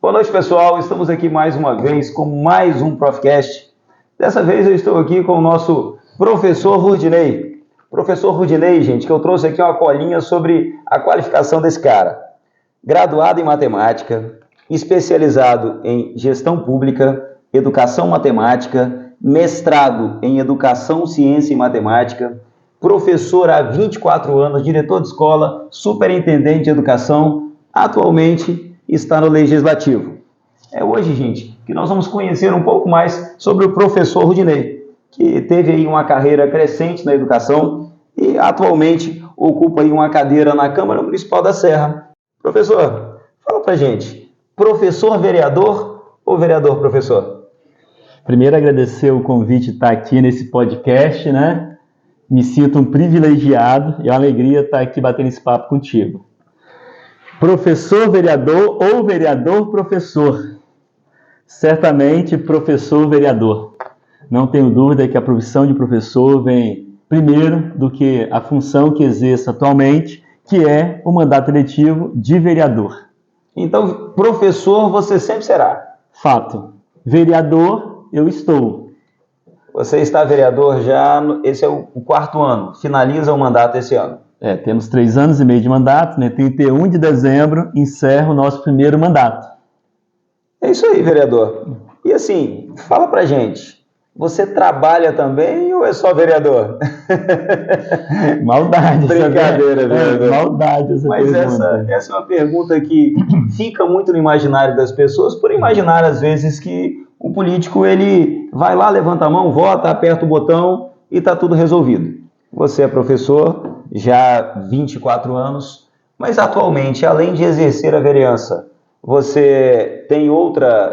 Boa noite, pessoal. Estamos aqui mais uma vez com mais um Profcast. Dessa vez eu estou aqui com o nosso professor Rudinei. Professor Rudinei, gente, que eu trouxe aqui uma colinha sobre a qualificação desse cara. Graduado em matemática, especializado em gestão pública, educação matemática, mestrado em educação, ciência e matemática, professor há 24 anos, diretor de escola, superintendente de educação, atualmente está no Legislativo. É hoje, gente, que nós vamos conhecer um pouco mais sobre o professor Rudinei, que teve aí uma carreira crescente na educação e atualmente ocupa aí uma cadeira na Câmara Municipal da Serra. Professor, fala pra gente, professor vereador ou vereador professor? Primeiro agradecer o convite de estar aqui nesse podcast, né? Me sinto um privilegiado e é uma alegria estar aqui batendo esse papo contigo. Professor vereador ou vereador professor? Certamente professor vereador. Não tenho dúvida que a profissão de professor vem primeiro do que a função que exerço atualmente, que é o mandato eletivo de vereador. Então, professor você sempre será? Fato. Vereador eu estou. Você está vereador já, esse é o 4º ano, finaliza o mandato esse ano. Temos 3 anos e meio de mandato, né? 31 de dezembro encerra o nosso primeiro mandato. É isso aí, vereador. E assim, fala pra gente, você trabalha também ou é só vereador? Maldade. Brincadeira, vereador. Maldade essa Mas pergunta. essa é uma pergunta que fica muito no imaginário das pessoas, por imaginar às vezes que o político ele vai lá, levanta a mão, vota, aperta o botão e está tudo resolvido. Você é professor já há 24 anos, mas atualmente, além de exercer a vereança, você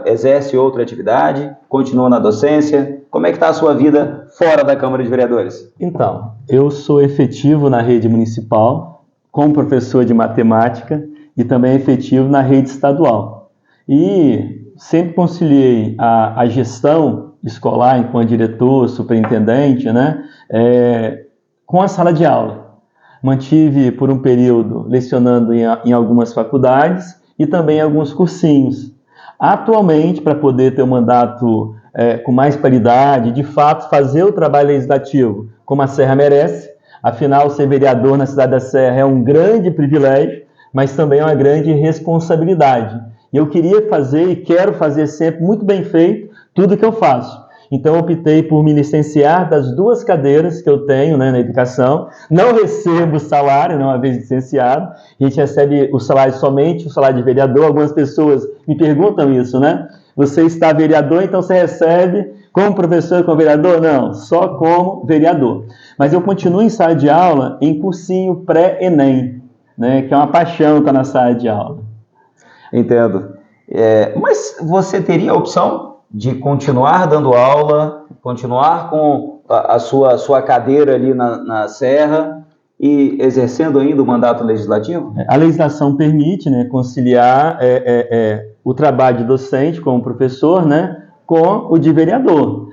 exerce outra atividade, continua na docência? Como é que está a sua vida fora da Câmara de Vereadores? Então, eu sou efetivo na rede municipal, como professor de matemática e também efetivo na rede estadual. E sempre conciliei a gestão escolar enquanto diretor, superintendente, né, com a sala de aula. Mantive por um período lecionando em algumas faculdades e também em alguns cursinhos. Atualmente, para poder ter um mandato com mais qualidade, de fato fazer o trabalho legislativo como a Serra merece, afinal ser vereador na cidade da Serra é um grande privilégio, mas também é uma grande responsabilidade. E eu queria fazer e quero fazer sempre muito bem feito tudo que eu faço. Então, eu optei por me licenciar das 2 cadeiras que eu tenho, né, na educação. Não recebo salário, uma vez licenciado. A gente recebe o salário somente, o salário de vereador. Algumas pessoas me perguntam isso, né? Você está vereador, então você recebe como professor e como vereador? Não, só como vereador. Mas eu continuo em sala de aula em cursinho pré-ENEM, né, que é uma paixão estar na sala de aula. Entendo. Mas você teria a opção de continuar dando aula, continuar com a sua cadeira ali na Serra e exercendo ainda o mandato legislativo? A legislação permite, né, conciliar o trabalho de docente como professor, né, com o de vereador.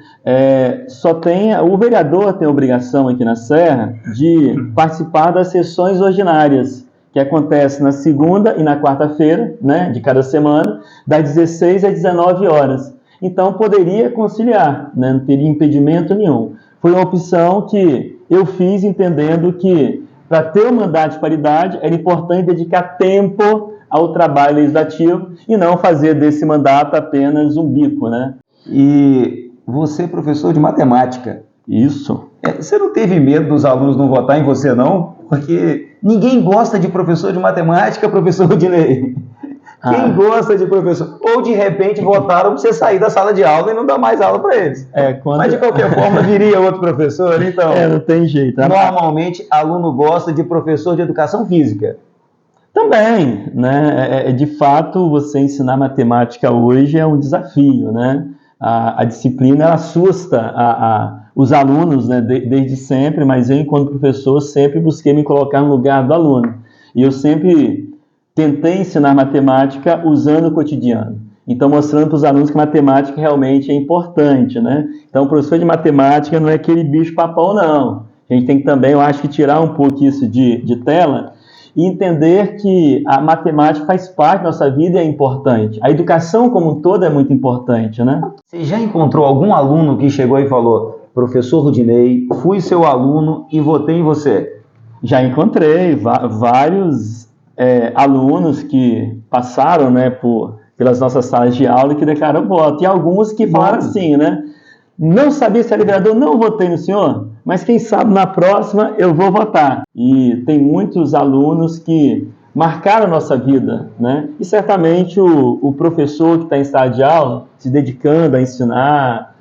O vereador tem a obrigação aqui na Serra de participar das sessões ordinárias, que acontece na segunda e na quarta-feira, né, de cada semana, das 16 às 19 horas. Então, poderia conciliar, né, não teria impedimento nenhum. Foi uma opção que eu fiz entendendo que, para ter um mandato de paridade, era importante dedicar tempo ao trabalho legislativo e não fazer desse mandato apenas um bico, né? E você é professor de matemática. Isso. Você não teve medo dos alunos não votar em você, não? Porque ninguém gosta de professor de matemática, professor Rudinei. Quem gosta de professor? Ou de repente votaram para você sair da sala de aula e não dar mais aula para eles. Mas de qualquer forma viria outro professor, então. Não tem jeito. Normalmente, aluno gosta de professor de educação física. Também, né? De fato, você ensinar matemática hoje é um desafio, né? A disciplina ela assusta os alunos, né? Desde sempre, mas eu, enquanto professor, sempre busquei me colocar no lugar do aluno. E eu sempre tentei ensinar matemática usando o cotidiano. Então, mostrando para os alunos que matemática realmente é importante, né? Então, o professor de matemática não é aquele bicho papão, não. A gente tem que também, eu acho que tirar um pouco isso de tela e entender que a matemática faz parte da nossa vida e é importante. A educação como um todo é muito importante, né? Você já encontrou algum aluno que chegou e falou: professor Rudinei, fui seu aluno e votei em você? Já encontrei vários alunos que passaram, né, pelas nossas salas de aula e que declararam voto. E alguns que falaram assim, né? Não sabia se era vereador, não votei no senhor, mas quem sabe na próxima eu vou votar. E tem muitos alunos que marcaram a nossa vida, né? E certamente o professor que está em sala de aula, se dedicando a ensinar,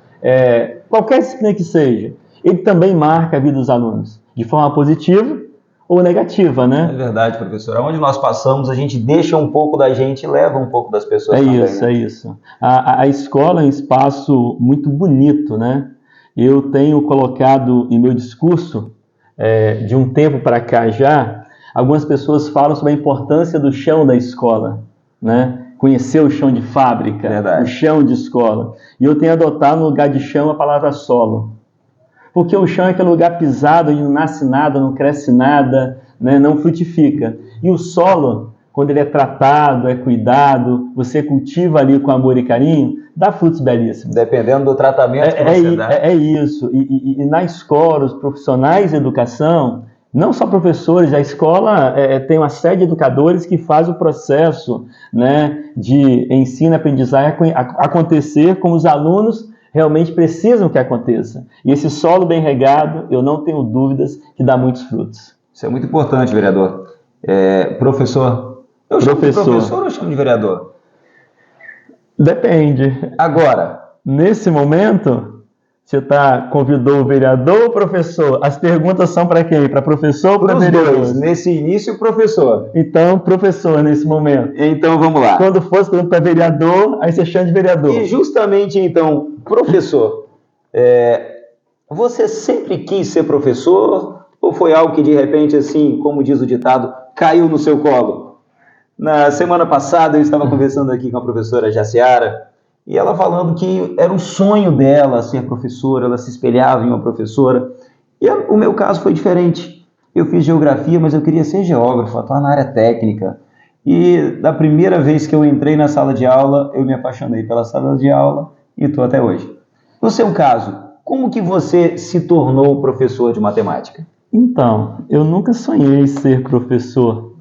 qualquer disciplina que seja, ele também marca a vida dos alunos, de forma positiva ou negativa, né? É verdade, professor. Onde nós passamos, a gente deixa um pouco da gente e leva um pouco das pessoas também. Isso, né? É isso. A escola é um espaço muito bonito, né? Eu tenho colocado em meu discurso, de um tempo para cá já, algumas pessoas falam sobre a importância do chão da escola, né? Conhecer o chão de fábrica, Verdade. O chão de escola. E eu tenho adotado no lugar de chão a palavra solo. Porque o chão é aquele lugar pisado, onde não nasce nada, não cresce nada, né? Não frutifica. E o solo, quando ele é tratado, é cuidado, você cultiva ali com amor e carinho, dá frutos belíssimos. Dependendo do tratamento que você dá. É isso. E na escola, os profissionais de educação, não só professores, a escola tem uma série de educadores que faz o processo, né, de ensino e aprendizagem acontecer como os alunos realmente precisam que aconteça. E esse solo bem regado, eu não tenho dúvidas que dá muitos frutos. Isso é muito importante, vereador. Professor, eu chamo de professor ou eu chamo de vereador? Depende. Agora, nesse momento, você convidou o vereador ou o professor? As perguntas são para quem? Para professor ou para vereador? Dois. Nesse início, professor. Então, professor, nesse momento. Então, vamos lá. Quando fosse para vereador, aí você chama de vereador. E justamente, então, professor, você sempre quis ser professor ou foi algo que, de repente, assim, como diz o ditado, caiu no seu colo? Na semana passada, eu estava conversando aqui com a professora Jaciara, e ela falando que era um sonho dela ser professora, ela se espelhava em uma professora. E o meu caso foi diferente. Eu fiz geografia, mas eu queria ser geógrafo, atuar na área técnica. E da primeira vez que eu entrei na sala de aula, eu me apaixonei pela sala de aula e estou até hoje. No seu caso, como que você se tornou professor de matemática? Então, eu nunca sonhei ser professor.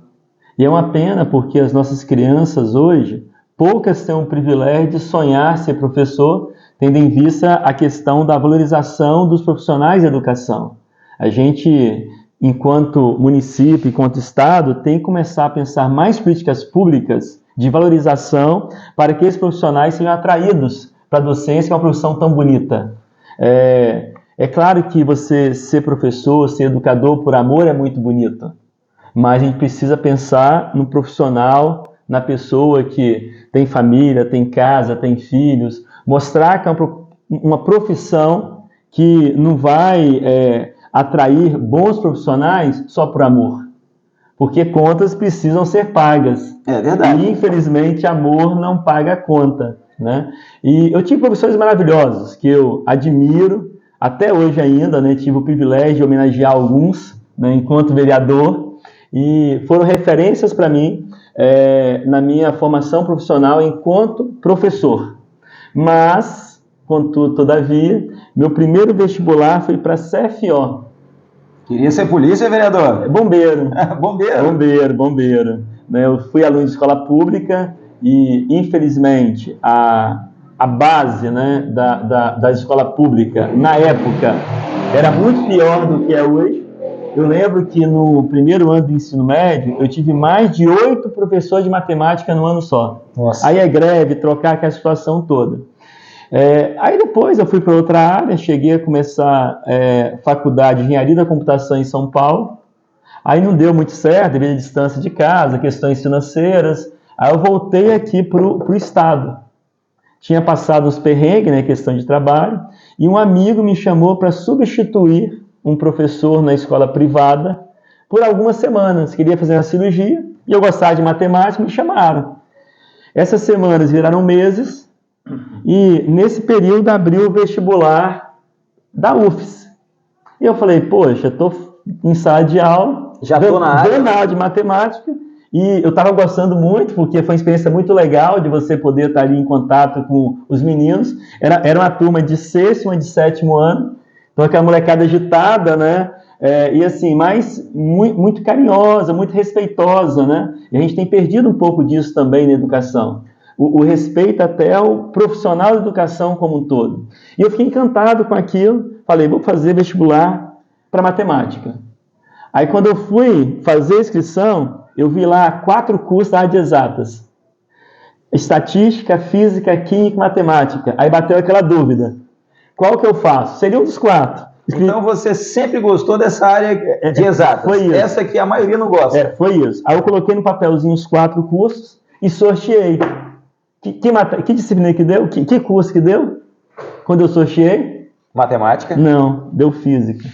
E é uma pena porque as nossas crianças hoje, poucas têm o privilégio de sonhar ser professor, tendo em vista a questão da valorização dos profissionais de educação. A gente, enquanto município, enquanto Estado, tem que começar a pensar mais políticas públicas de valorização para que esses profissionais sejam atraídos para a docência, que é uma profissão tão bonita. É claro que você ser professor, ser educador por amor é muito bonito, mas a gente precisa pensar no profissional, na pessoa que tem família, tem casa, tem filhos, mostrar que é uma profissão que não vai atrair bons profissionais só por amor, porque contas precisam ser pagas. É verdade. E, infelizmente, amor não paga a conta, né? E eu tive professores maravilhosos que eu admiro, até hoje ainda, né? Tive o privilégio de homenagear alguns, né, enquanto vereador, e foram referências para mim na minha formação profissional enquanto professor. Mas, contudo, todavia, meu primeiro vestibular foi para CFO. Queria ser polícia, vereador? Bombeiro. Bombeiro. Bombeiro. Eu fui aluno de escola pública e, infelizmente, a base, né, da escola pública, na época, era muito pior do que é hoje. Eu lembro que no primeiro ano do ensino médio, eu tive mais de 8 professores de matemática no ano só. Nossa. Aí é greve, trocar aquela situação toda. Aí depois eu fui para outra área, cheguei a começar faculdade de Engenharia da Computação em São Paulo. Aí não deu muito certo, devido à distância de casa, questões financeiras. Aí eu voltei aqui para o Estado. Tinha passado uns perrengues, né, questão de trabalho, e um amigo me chamou para substituir um professor na escola privada por algumas semanas. Queria fazer uma cirurgia e eu gostava de matemática, me chamaram. Essas semanas viraram meses e nesse período abriu o vestibular da UFES. E eu falei, poxa, estou em sala de aula, Já estou na área? Estou na área de matemática e eu estava gostando muito, porque foi uma experiência muito legal de você poder estar ali em contato com os meninos. Era uma turma de 6º e uma de 7º ano, então aquela molecada agitada, né? E assim, mas muito carinhosa, muito respeitosa, né? E a gente tem perdido um pouco disso também na educação. O respeito até ao profissional da educação como um todo. E eu fiquei encantado com aquilo, falei, vou fazer vestibular para matemática. Aí quando eu fui fazer a inscrição, eu vi lá 4 cursos da área de exatas. Estatística, física, química e matemática. Aí bateu aquela dúvida. Qual que eu faço? Seria um dos 4. Então você sempre gostou dessa área de exatas. Foi isso. Essa que a maioria não gosta. Foi isso. Aí eu coloquei no papelzinho os 4 cursos e sorteei. Que disciplina que deu? Que curso que deu? Quando eu sorteei? Matemática? Não, deu física.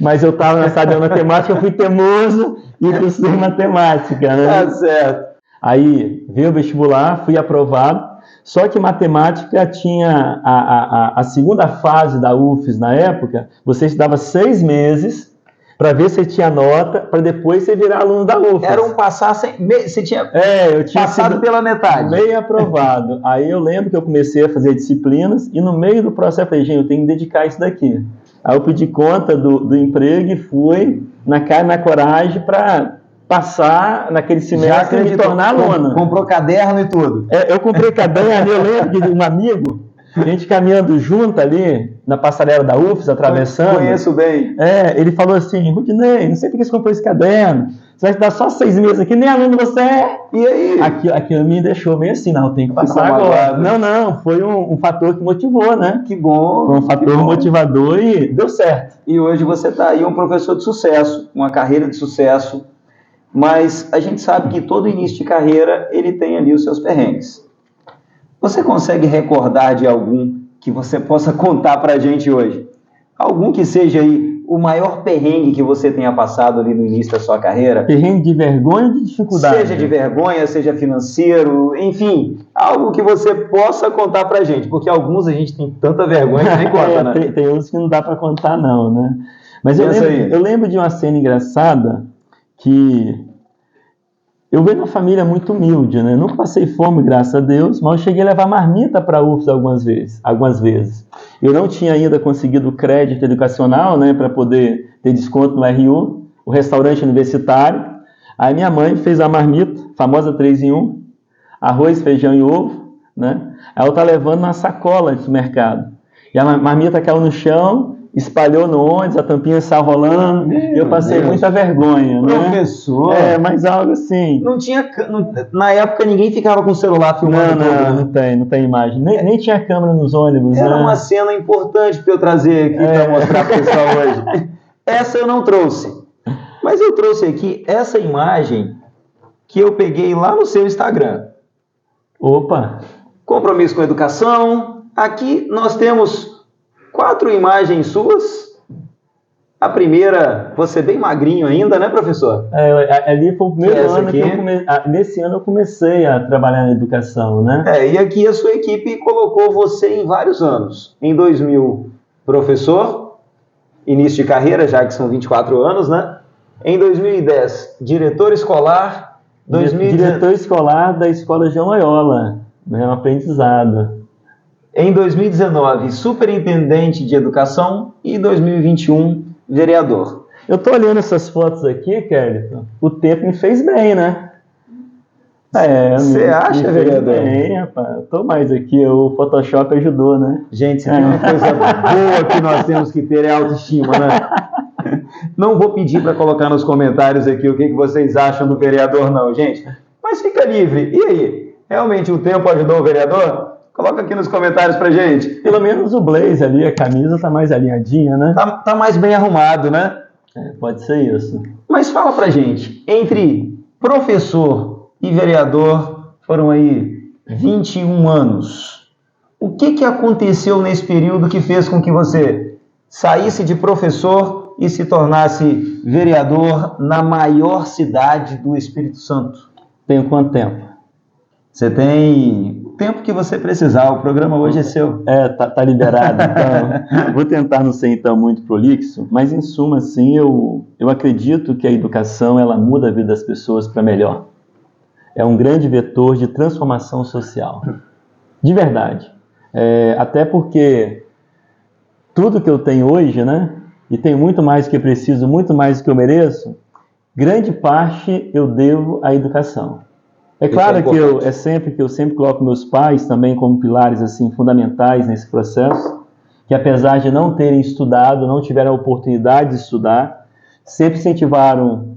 Mas eu estava na sala de matemática, eu fui teimoso e cursei matemática, né? Tá certo. Aí veio o vestibular, fui aprovado. Só que matemática tinha a segunda fase da UFES na época, você estudava 6 meses para ver se tinha nota, para depois você virar aluno da UFES. Era um passar sem... Você tinha, eu tinha passado pela metade. Meio aprovado. Aí eu lembro que eu comecei a fazer disciplinas e no meio do processo eu falei, gente, eu tenho que dedicar isso daqui. Aí eu pedi conta do emprego e fui na cara e na coragem para passar naquele semestre e me tornar aluno. Comprou caderno e tudo. Eu comprei caderno, eu lembro de um amigo, a gente caminhando junto ali, na passarela da UFES, atravessando. Conheço bem. Ele falou assim, Rudinei, não sei por que você comprou esse caderno, você vai estudar só 6 meses aqui, nem aluno você é. E aí? Aquilo me deixou meio assim, não, tem que passar agora. Não, foi um fator que motivou, né? Que bom. Foi um fator motivador e deu certo. E hoje você está aí um professor de sucesso, uma carreira de sucesso, mas a gente sabe que todo início de carreira, ele tem ali os seus perrengues. Você consegue recordar de algum que você possa contar para a gente hoje? Algum que seja aí o maior perrengue que você tenha passado ali no início da sua carreira? Perrengue de vergonha ou de dificuldade? Seja de vergonha, seja financeiro, enfim, algo que você possa contar para a gente, porque alguns a gente tem tanta vergonha que nem conta, né? Tem outros que não dá para contar não, né? Mas eu lembro de uma cena engraçada que eu venho de uma família muito humilde, né? Nunca passei fome, graças a Deus, mas eu cheguei a levar marmita para a UFES algumas vezes. Eu não tinha ainda conseguido crédito educacional, né, para poder ter desconto no RU, o restaurante universitário. Aí minha mãe fez a marmita, famosa 3 em 1, arroz, feijão e ovo, né? Aí eu estava levando na sacola de mercado. E a marmita caiu no chão, espalhou no ônibus, a tampinha saiu rolando, e eu passei muita vergonha, né? Professor! Mas algo assim... Na época ninguém ficava com o celular filmando tudo. Não tem imagem. Nem tinha câmera nos ônibus, Era uma cena importante para eu trazer aqui para mostrar para o pessoal hoje. Essa eu não trouxe. Mas eu trouxe aqui essa imagem que eu peguei lá no seu Instagram. Opa! Compromisso com a educação. Aqui nós temos 4 imagens suas. A primeira, você bem magrinho ainda, né, professor? Ali foi o primeiro ano que nesse ano eu comecei a trabalhar na educação, né? E aqui a sua equipe colocou você em vários anos. Em 2000, professor, início de carreira, já que são 24 anos, né? Em 2010, diretor escolar. Diretor escolar da Escola João Loyola, né? Um aprendizado. Em 2019, superintendente de educação e 2021, vereador. Eu tô olhando essas fotos aqui, Kelly, o tempo me fez bem, né? Você acha, vereador? Bem, rapaz. Eu tô mais aqui, o Photoshop ajudou, né? Gente, se tem uma coisa boa que nós temos que ter é autoestima, né? Não vou pedir para colocar nos comentários aqui o que vocês acham do vereador, não, gente. Mas fica livre. E aí? Realmente o tempo ajudou o vereador? Coloca aqui nos comentários pra gente. Pelo menos o blazer ali, a camisa tá mais alinhadinha, né? Tá mais bem arrumado, né? Pode ser isso. Mas fala pra gente, entre professor e vereador, foram aí 21 anos. O que aconteceu nesse período que fez com que você saísse de professor e se tornasse vereador na maior cidade do Espírito Santo? Tem quanto tempo? Você tem tempo que você precisar. O programa hoje é seu. Tá liberado. Então, vou tentar não ser então muito prolixo, mas em suma, assim, eu acredito que a educação ela muda a vida das pessoas para melhor. É um grande vetor de transformação social. De verdade. Até porque tudo que eu tenho hoje, né? E tenho muito mais do que eu preciso, muito mais do que eu mereço, grande parte eu devo à educação. É claro que eu sempre coloco meus pais também como pilares assim fundamentais nesse processo, que apesar de não terem estudado, não tiveram a oportunidade de estudar, sempre incentivaram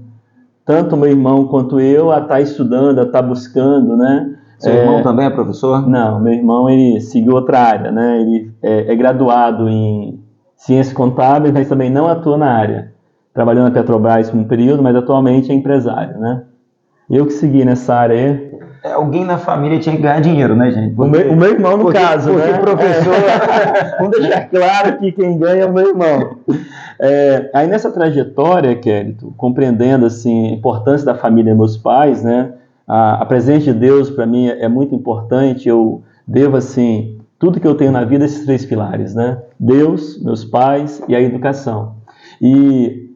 tanto meu irmão quanto eu a estar estudando, a estar buscando, né? Seu irmão também é professor? Não, meu irmão ele seguiu outra área, né? Ele é graduado em Ciências Contábeis, mas também não atua na área. Trabalhou na Petrobras por um período, mas atualmente é empresário, né? Eu que segui nessa área aí. Alguém na família tinha que ganhar dinheiro, né, gente? O meu irmão, no caso, porque né? Professor... Vamos deixar claro que quem ganha é o meu irmão. Aí nessa trajetória, Kérito, compreendendo assim, a importância da família dos meus pais, né? A presença de Deus, para mim, é muito importante. Eu devo, assim, tudo que eu tenho na vida, esses 3 pilares, né? Deus, meus pais e a educação. E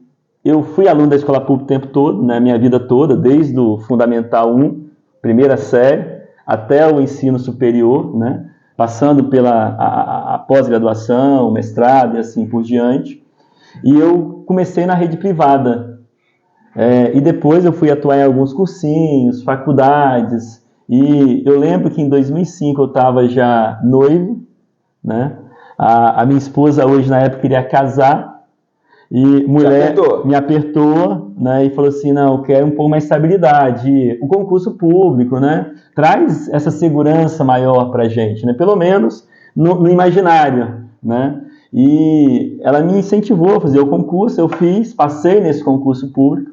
eu fui aluno da escola pública o tempo todo, né? Minha vida toda, desde o Fundamental 1, primeira série, até o ensino superior, né? Passando pela a pós-graduação, mestrado e assim por diante. E eu comecei na rede privada. E depois eu fui atuar em alguns cursinhos, faculdades, e eu lembro que em 2005 eu estava já noivo, né? A minha esposa hoje na época queria casar, e mulher me apertou, né? E falou assim, não, eu quero um pouco mais estabilidade. E o concurso público, né? Traz essa segurança maior para a gente, né? Pelo menos no imaginário, né? E ela me incentivou a fazer o concurso, eu fiz, passei nesse concurso público.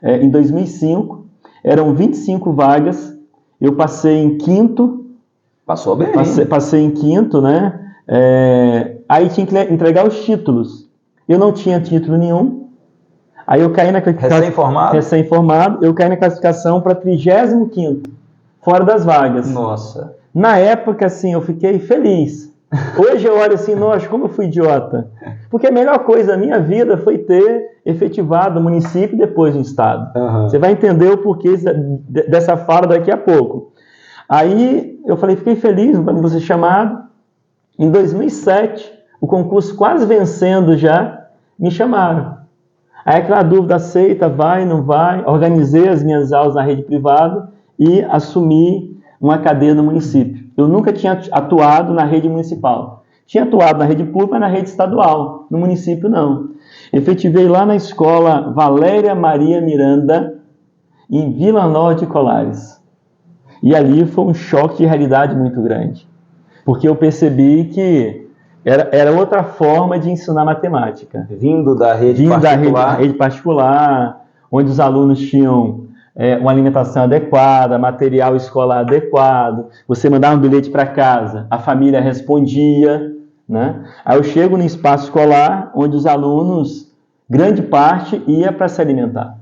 Em 2005, eram 25 vagas, eu passei em 5º. Passou bem. Passei em 5º, né? Aí tinha que entregar os títulos. Eu não tinha título nenhum. Aí eu caí na classificação... Recém-formado. Eu caí na classificação para 35º, fora das vagas. Nossa. Na época, assim, eu fiquei feliz. Hoje eu olho assim, nossa, como eu fui idiota. Porque a melhor coisa da minha vida foi ter efetivado o município e depois o estado. Uhum. Você vai entender o porquê dessa fala daqui a pouco. Aí eu falei, fiquei feliz quando vou ser chamado. Em 2007, o concurso quase vencendo já, me chamaram. Aí aquela dúvida, aceita, vai, não vai. Organizei as minhas aulas na rede privada e assumi uma cadeira no município. Eu nunca tinha atuado na rede municipal. Tinha atuado na rede pública, mas na rede estadual. No município, não. Efetivei lá na escola Valéria Maria Miranda, em Vila Nova de Colares. E ali foi um choque de realidade muito grande. Porque eu percebi que era outra forma de ensinar matemática. Vindo da rede particular, onde os alunos tinham... uma alimentação adequada, material escolar adequado, você mandava um bilhete para casa, a família respondia, né? Aí eu chego no espaço escolar, onde os alunos, grande parte, ia para se alimentar.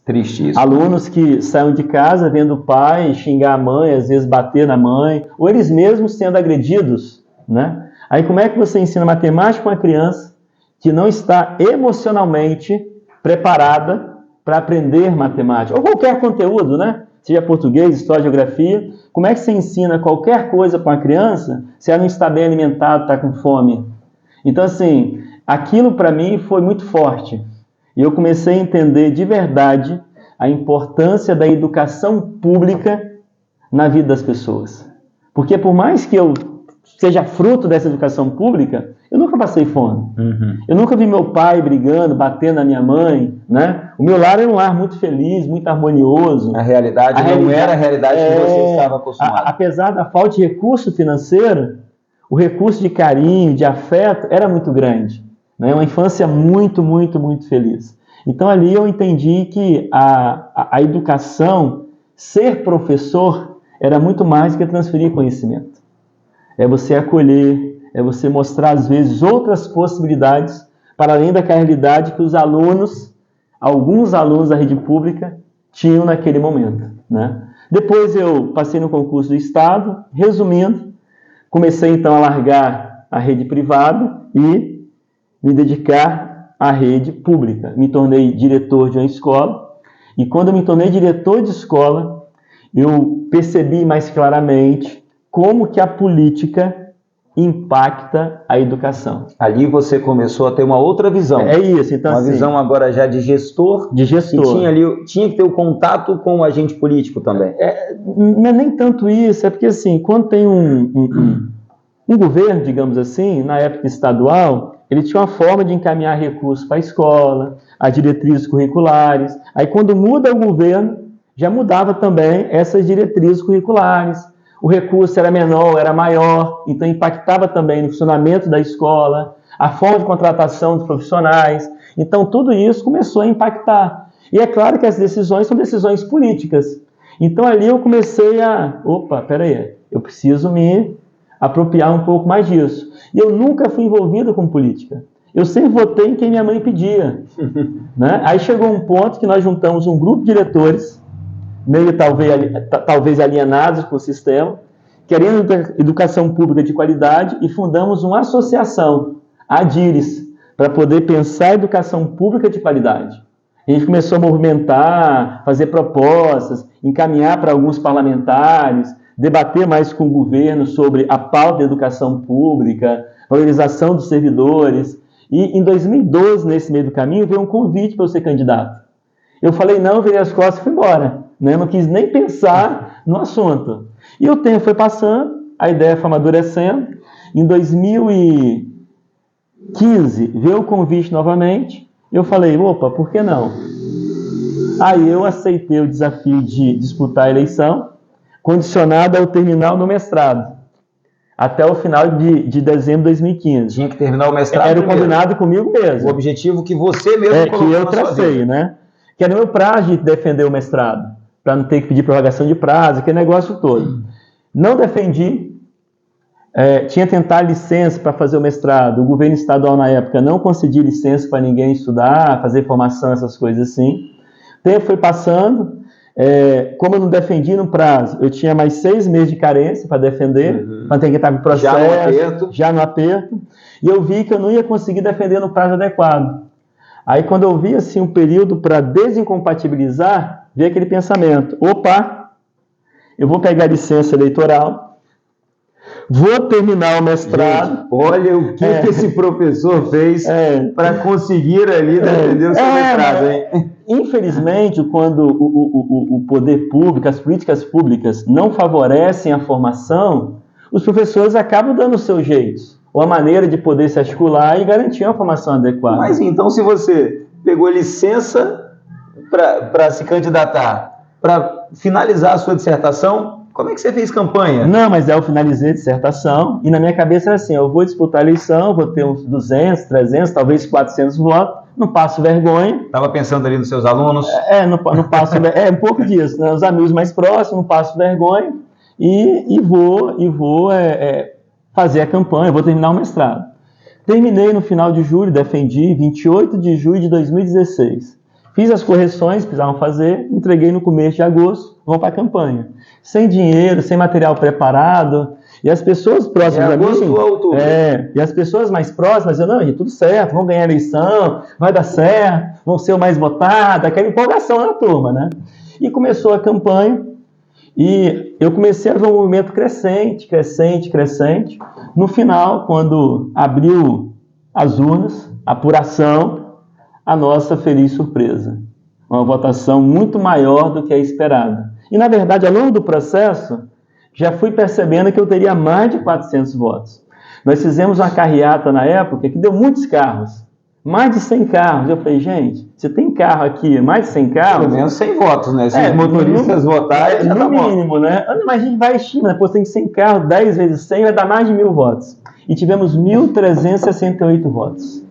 Triste isso. Alunos que saíam de casa vendo o pai xingar a mãe, às vezes bater na mãe, ou eles mesmos sendo agredidos, né? Aí como é que você ensina matemática com uma criança que não está emocionalmente preparada para aprender matemática, ou qualquer conteúdo, né? Seja português, história, geografia. Como é que você ensina qualquer coisa para uma criança se ela não está bem alimentada, está com fome? Então, assim, aquilo para mim foi muito forte. E eu comecei a entender de verdade a importância da educação pública na vida das pessoas. Porque por mais que eu seja fruto dessa educação pública, eu nunca passei fome. Uhum. Eu nunca vi meu pai brigando, batendo na minha mãe, né? O meu lar era um lar muito feliz, muito harmonioso. A realidade não era a realidade que você estava acostumado. Apesar da falta de recurso financeiro, o recurso de carinho, de afeto, era muito grande. Né? Uma infância muito, muito, muito feliz. Então ali eu entendi que a educação, ser professor, era muito mais do que transferir conhecimento. É você acolher, é você mostrar, às vezes, outras possibilidades para além da realidade que os alunos, alguns alunos da rede pública, tinham naquele momento, né? Depois eu passei no concurso do Estado. Resumindo, comecei então a largar a rede privada e me dedicar à rede pública. Me tornei diretor de uma escola, e quando eu me tornei diretor de escola, eu percebi mais claramente como que a política impacta a educação. Ali você começou a ter uma outra visão. É isso, então uma assim, visão agora já de gestor. de gestor. Que tinha que ter o contato com o agente político também. Não é nem tanto isso, é porque assim, quando tem um governo, digamos assim, na época estadual, ele tinha uma forma de encaminhar recursos para a escola, as diretrizes curriculares. Aí quando muda o governo, já mudava também essas diretrizes curriculares. O recurso era menor, era maior, então impactava também no funcionamento da escola, a forma de contratação dos profissionais. Então tudo isso começou a impactar. E é claro que as decisões são decisões políticas. Então ali eu comecei eu preciso me apropriar um pouco mais disso. E eu nunca fui envolvido com política. Eu sempre votei em quem minha mãe pedia. Né? Aí chegou um ponto que nós juntamos um grupo de diretores, meio talvez alienados com o sistema, querendo educação pública de qualidade, e fundamos uma associação, a DIRES, para poder pensar a educação pública de qualidade. A gente começou a movimentar, fazer propostas, encaminhar para alguns parlamentares, debater mais com o governo sobre a pauta da educação pública, valorização dos servidores. E em 2012, nesse meio do caminho, veio um convite para eu ser candidato. Eu falei não, virei as costas e fui embora. Né? Não quis nem pensar no assunto. E o tempo foi passando, a ideia foi amadurecendo. Em 2015, veio o convite novamente. Eu falei, por que não? Aí eu aceitei o desafio de disputar a eleição, condicionado ao terminar no mestrado, até o final de dezembro de 2015. Tinha que terminar o mestrado Era combinado comigo mesmo. O objetivo que você mesmo colocou que eu tracei, né? Que era o meu prazo de defender o mestrado, para não ter que pedir prorrogação de prazo, aquele negócio todo. Não defendi. Tinha tentado licença para fazer o mestrado. O governo estadual, na época, não concedia licença para ninguém estudar, fazer formação, essas coisas assim. O tempo foi passando. Como eu não defendi no prazo, eu tinha mais 6 meses de carência para defender, para ter que estar com o processo, já no aperto. E eu vi que eu não ia conseguir defender no prazo adequado. Aí, quando eu vi assim, um período para desincompatibilizar, veio aquele pensamento: eu vou pegar a licença eleitoral, vou terminar o mestrado. Gente, olha o que esse professor fez para conseguir ali defender o seu mestrado, hein? Infelizmente, quando o poder público, as políticas públicas não favorecem a formação, os professores acabam dando o seu jeito, ou a maneira de poder se articular e garantir uma formação adequada. Mas então, se você pegou licença para se candidatar, para finalizar a sua dissertação, como é que você fez campanha? Não, mas eu finalizei a dissertação e na minha cabeça era assim, eu vou disputar a eleição, vou ter uns 200, 300, talvez 400 votos, não passo vergonha. Estava pensando ali nos seus alunos? Não passo um pouco disso, né? Os amigos mais próximos, não passo vergonha e vou fazer a campanha, vou terminar o mestrado. Terminei no final de julho, defendi 28 de julho de 2016. Fiz as correções que precisavam fazer, entreguei no começo de agosto, vou para a campanha. Sem dinheiro, sem material preparado, e as pessoas próximas a mim... e as pessoas mais próximas diziam, não, tudo certo, vão ganhar a eleição, vai dar certo, vão ser o mais votado, aquela empolgação na turma, né? E começou a campanha, e eu comecei a ver um movimento crescente. No final, quando abriu as urnas, apuração, a nossa feliz surpresa. Uma votação muito maior do que a esperada. E, na verdade, ao longo do processo, já fui percebendo que eu teria mais de 400 votos. Nós fizemos uma carreata na época que deu muitos carros. Mais de 100 carros. Eu falei, gente, se tem carro aqui, mais de 100 carros... Pelo menos 100 votos, né? Se os motoristas votarem, já no mínimo, né? Mas a gente vai estimar, depois tem 100 carros, 10 vezes 100, vai dar mais de 1.000 votos. E tivemos 1.368 votos.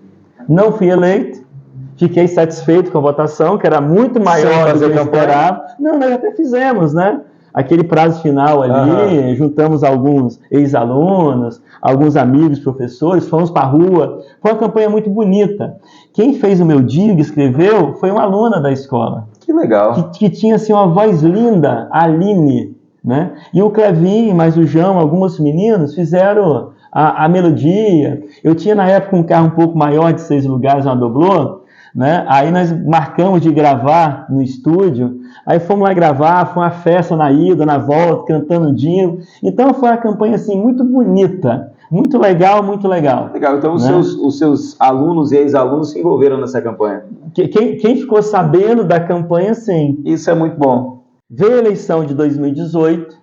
Não fui eleito. Fiquei satisfeito com a votação, que era muito maior do que eu esperava. Não, nós até fizemos, né? Aquele prazo final ali, juntamos alguns ex-alunos, alguns amigos, professores, fomos para a rua. Foi uma campanha muito bonita. Quem fez o meu digo, escreveu, foi uma aluna da escola. Que legal. Que tinha assim, uma voz linda, a Aline, né? E o Clevinho, mais o João, alguns meninos fizeram a melodia. Eu tinha na época um carro um pouco maior, de 6 lugares, uma doblô, né? Aí nós marcamos de gravar no estúdio, aí fomos lá gravar, foi uma festa na ida, na volta, cantando jingle. Então foi uma campanha assim, muito bonita, muito legal, muito legal. Legal, então né? os seus alunos e ex-alunos se envolveram nessa campanha. Quem ficou sabendo da campanha, sim. Isso é muito bom. Veio a eleição de 2018,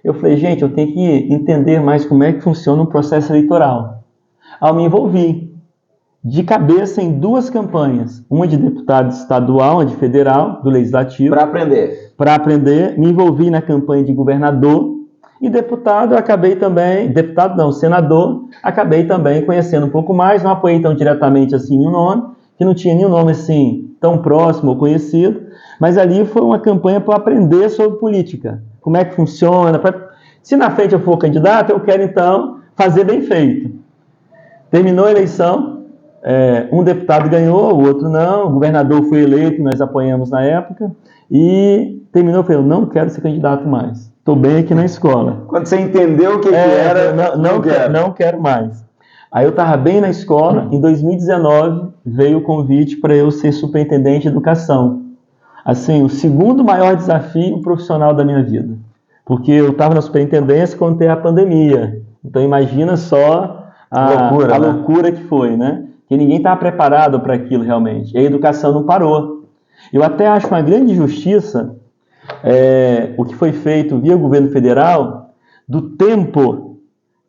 eu falei, gente, eu tenho que entender mais como é que funciona um processo eleitoral. Aí eu me envolvi de cabeça em 2 campanhas, uma de deputado estadual, uma de federal, do Legislativo. Para aprender. Para aprender, me envolvi na campanha de governador e deputado, eu acabei também, deputado não, senador, acabei também conhecendo um pouco mais, não apoiei tão diretamente assim nenhum nome, que não tinha nenhum nome assim tão próximo ou conhecido, mas ali foi uma campanha para aprender sobre política, como é que funciona, se na frente eu for candidato, eu quero então fazer bem feito. Terminou a eleição, um deputado ganhou, o outro não, o governador foi eleito, nós apoiamos na época, e terminou, eu falei, eu não quero ser candidato mais, estou bem aqui na escola. Quando você entendeu o que era, não quero mais. Aí eu estava bem na escola, em 2019 veio o convite para eu ser superintendente de educação. Assim, o segundo maior desafio profissional da minha vida. Porque eu estava na superintendência quando teve a pandemia. Então imagina só a loucura que foi, né? Que ninguém estava preparado para aquilo realmente. E a educação não parou. Eu até acho uma grande injustiça o que foi feito via governo federal, do tempo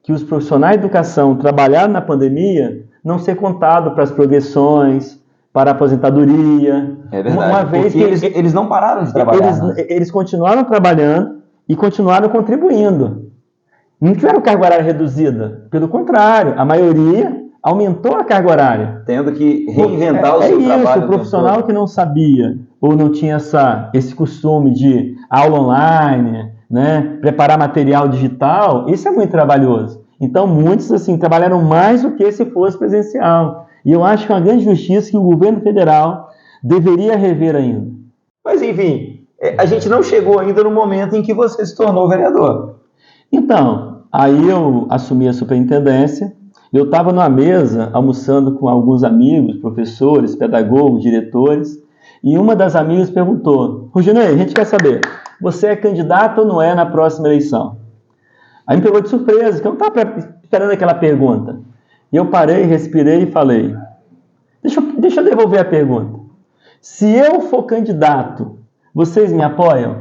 que os profissionais de educação trabalharam na pandemia, não ser contado para as progressões, para a aposentadoria. É verdade, uma vez que eles não pararam de trabalhar. Eles continuaram trabalhando e continuaram contribuindo. Não tiveram carga horária reduzida. Pelo contrário, a maioria aumentou a carga horária. Tendo que reinventar o seu trabalho. O profissional que não sabia ou não tinha esse costume de aula online, né, preparar material digital, isso é muito trabalhoso. Então, muitos assim trabalharam mais do que se fosse presencial. E eu acho que é uma grande justiça que o governo federal deveria rever ainda. Mas, enfim, a gente não chegou ainda no momento em que você se tornou vereador. Então, aí eu assumi a superintendência. Eu estava numa mesa almoçando com alguns amigos, professores, pedagogos, diretores, e uma das amigas perguntou, Rudinei, a gente quer saber, você é candidato ou não é na próxima eleição? Aí me pegou de surpresa, que eu não estava esperando aquela pergunta. E eu parei, respirei e falei, deixa eu devolver a pergunta. Se eu for candidato, vocês me apoiam?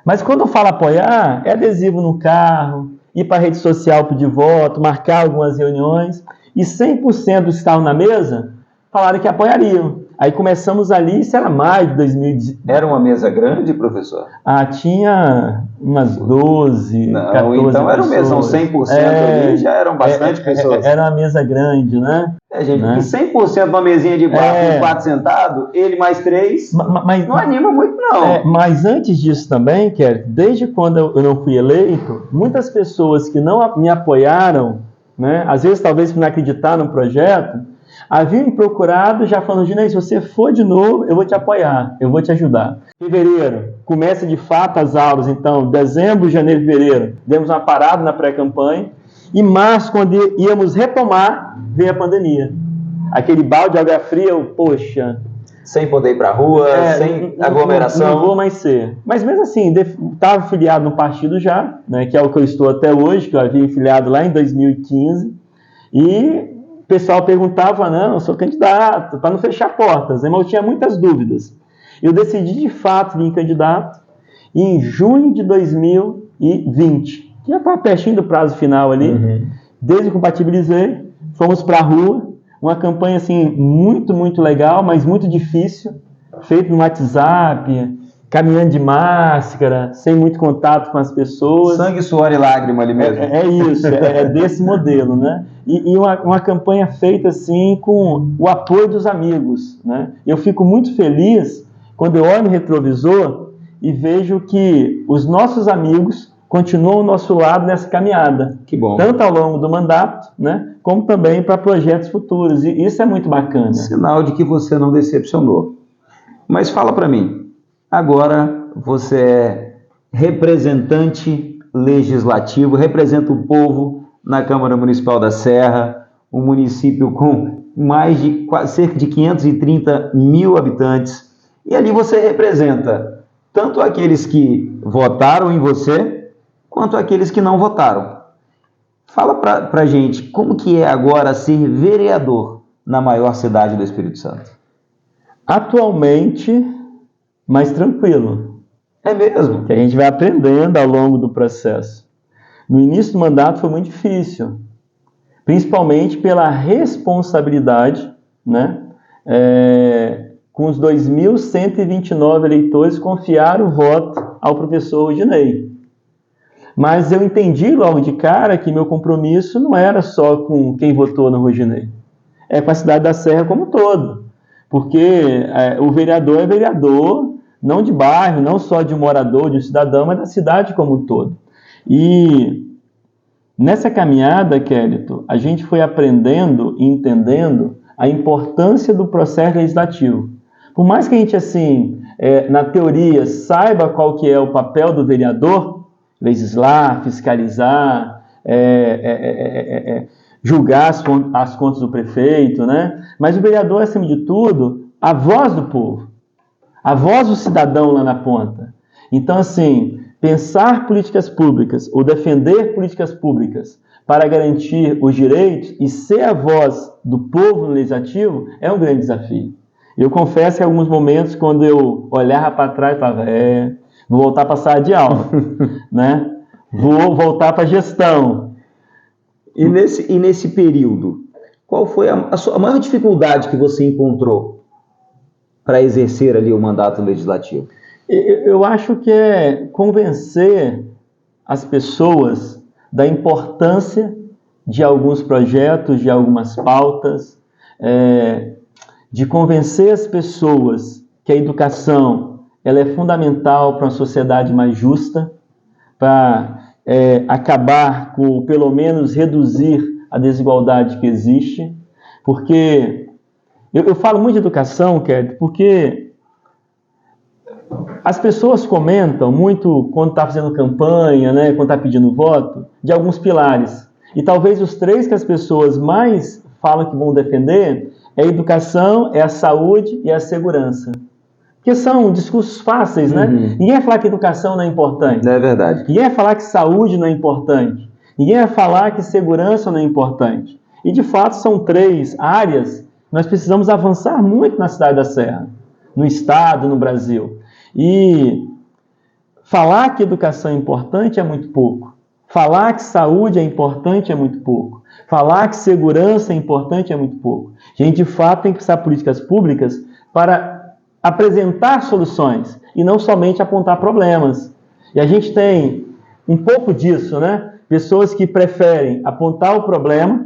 Mas quando eu falo apoiar, é adesivo no carro, ir para a rede social pedir voto, marcar algumas reuniões, e 100% dos que estavam na mesa falaram que apoiariam. Aí começamos ali, isso era mais de 2010. Era uma mesa grande, professor? Tinha umas 12, não, 14 então era uma mesa, 100% ali, já eram bastante pessoas. Era uma mesa grande, né? Gente, né? E 100% numa mesinha de bar com 4 sentados, ele mais 3, mas não anima muito, não. Mas antes disso também, Kerry, desde quando eu não fui eleito, muitas pessoas que não me apoiaram, né, às vezes talvez por não acreditar no projeto, haviam me procurado já falando, Ginei, se você for de novo, eu vou te apoiar, eu vou te ajudar. Fevereiro, começa de fato as aulas, então, dezembro, janeiro, fevereiro, demos uma parada na pré-campanha, e março, quando íamos retomar, veio a pandemia. Aquele balde de água fria, poxa... Sem poder ir para a rua, sem aglomeração. Não vou mais ser. Mas mesmo assim, estava filiado no partido já, né, que é o que eu estou até hoje, que eu havia filiado lá em 2015, e o pessoal perguntava, não, eu sou candidato, para não fechar portas, né, mas eu tinha muitas dúvidas. Eu decidi de fato vir candidato em junho de 2020, que já estava pertinho do prazo final ali, descompatibilizei, fomos para a rua, uma campanha assim, muito, muito legal, mas muito difícil, feito no WhatsApp, caminhando de máscara, sem muito contato com as pessoas. Sangue, suor e lágrima ali mesmo. É isso, é desse modelo, né? E uma campanha feita assim com o apoio dos amigos, né? Eu fico muito feliz quando eu olho no retrovisor e vejo que os nossos amigos continuam ao nosso lado nessa caminhada. Que bom. Tanto ao longo do mandato, né, como também para projetos futuros. E isso é muito bacana. Sinal de que você não decepcionou. Mas fala para mim, agora você é representante legislativo, representa o povo na Câmara Municipal da Serra, um município com cerca de 530 mil habitantes, e ali você representa tanto aqueles que votaram em você, quanto aqueles que não votaram. Fala pra gente, como que é agora ser vereador na maior cidade do Espírito Santo? Atualmente, mais tranquilo. É mesmo? Que a gente vai aprendendo ao longo do processo. No início do mandato foi muito difícil, principalmente pela responsabilidade, né? Com os 2.129 eleitores confiaram o voto ao professor Rudinei. Mas eu entendi logo de cara que meu compromisso não era só com quem votou no Rudinei, é com a cidade da Serra como um todo. Porque o vereador é vereador, não de bairro, não só de um morador, de um cidadão, mas da cidade como um todo. E nessa caminhada, Kélito, a gente foi aprendendo e entendendo a importância do processo legislativo. Por mais que a gente, assim, na teoria, saiba qual que é o papel do vereador, legislar, fiscalizar, julgar as contas do prefeito, né? Mas o vereador é, acima de tudo, a voz do povo, a voz do cidadão lá na ponta. Então, assim, pensar políticas públicas ou defender políticas públicas para garantir os direitos e ser a voz do povo no legislativo é um grande desafio. Eu confesso que em alguns momentos, quando eu olhava para trás, eu falava, vou voltar para a sala de aula, né? Vou voltar para a gestão. E nesse período, qual foi a maior dificuldade que você encontrou para exercer ali o mandato legislativo? Eu acho que é convencer as pessoas da importância de alguns projetos, de algumas pautas, de convencer as pessoas que a educação ela é fundamental para uma sociedade mais justa, para acabar com, pelo menos, reduzir a desigualdade que existe. Porque eu falo muito de educação, Kélito, porque as pessoas comentam muito quando está fazendo campanha, né, quando está pedindo voto, de alguns pilares. E talvez os 3 que as pessoas mais falam que vão defender é a educação, é a saúde e a segurança. Porque são discursos fáceis, né? Ninguém vai falar que educação não é importante. É verdade. Ninguém vai falar que saúde não é importante. Ninguém vai falar que segurança não é importante. E, de fato, são 3 áreas que nós precisamos avançar muito na cidade da Serra, no estado, no Brasil. E falar que educação é importante é muito pouco. Falar que saúde é importante é muito pouco. Falar que segurança é importante é muito pouco. A gente, de fato, tem que pensar políticas públicas para apresentar soluções e não somente apontar problemas. E a gente tem um pouco disso, né? Pessoas que preferem apontar o problema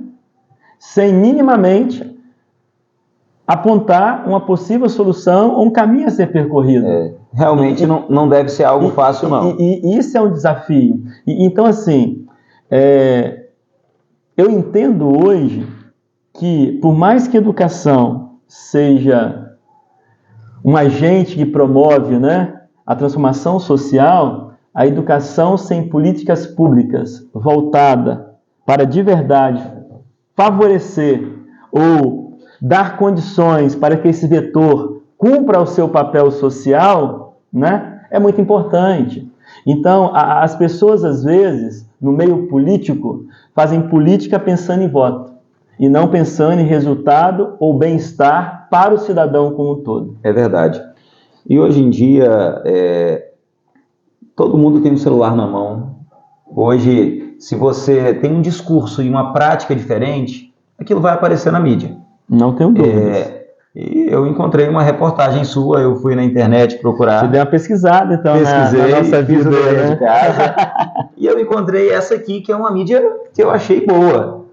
sem minimamente apontar uma possível solução ou um caminho a ser percorrido. Realmente não deve ser algo fácil, não. E isso é um desafio. Então, assim, eu entendo hoje que, por mais que a educação seja um agente que promove, né, a transformação social, a educação sem políticas públicas voltada para, de verdade, favorecer ou dar condições para que esse vetor cumpra o seu papel social, né, é muito importante. Então, as pessoas, às vezes, no meio político, fazem política pensando em voto e não pensando em resultado ou bem-estar para o cidadão como um todo. É verdade. E hoje em dia, todo mundo tem um celular na mão. Hoje, se você tem um discurso e uma prática diferente, aquilo vai aparecer na mídia. Não tenho dúvidas. E eu encontrei uma reportagem sua, eu fui na internet procurar. Você deu uma pesquisada, então, pesquisei, na nossa vida, né? De casa. E eu encontrei essa aqui, que é uma mídia que eu achei boa.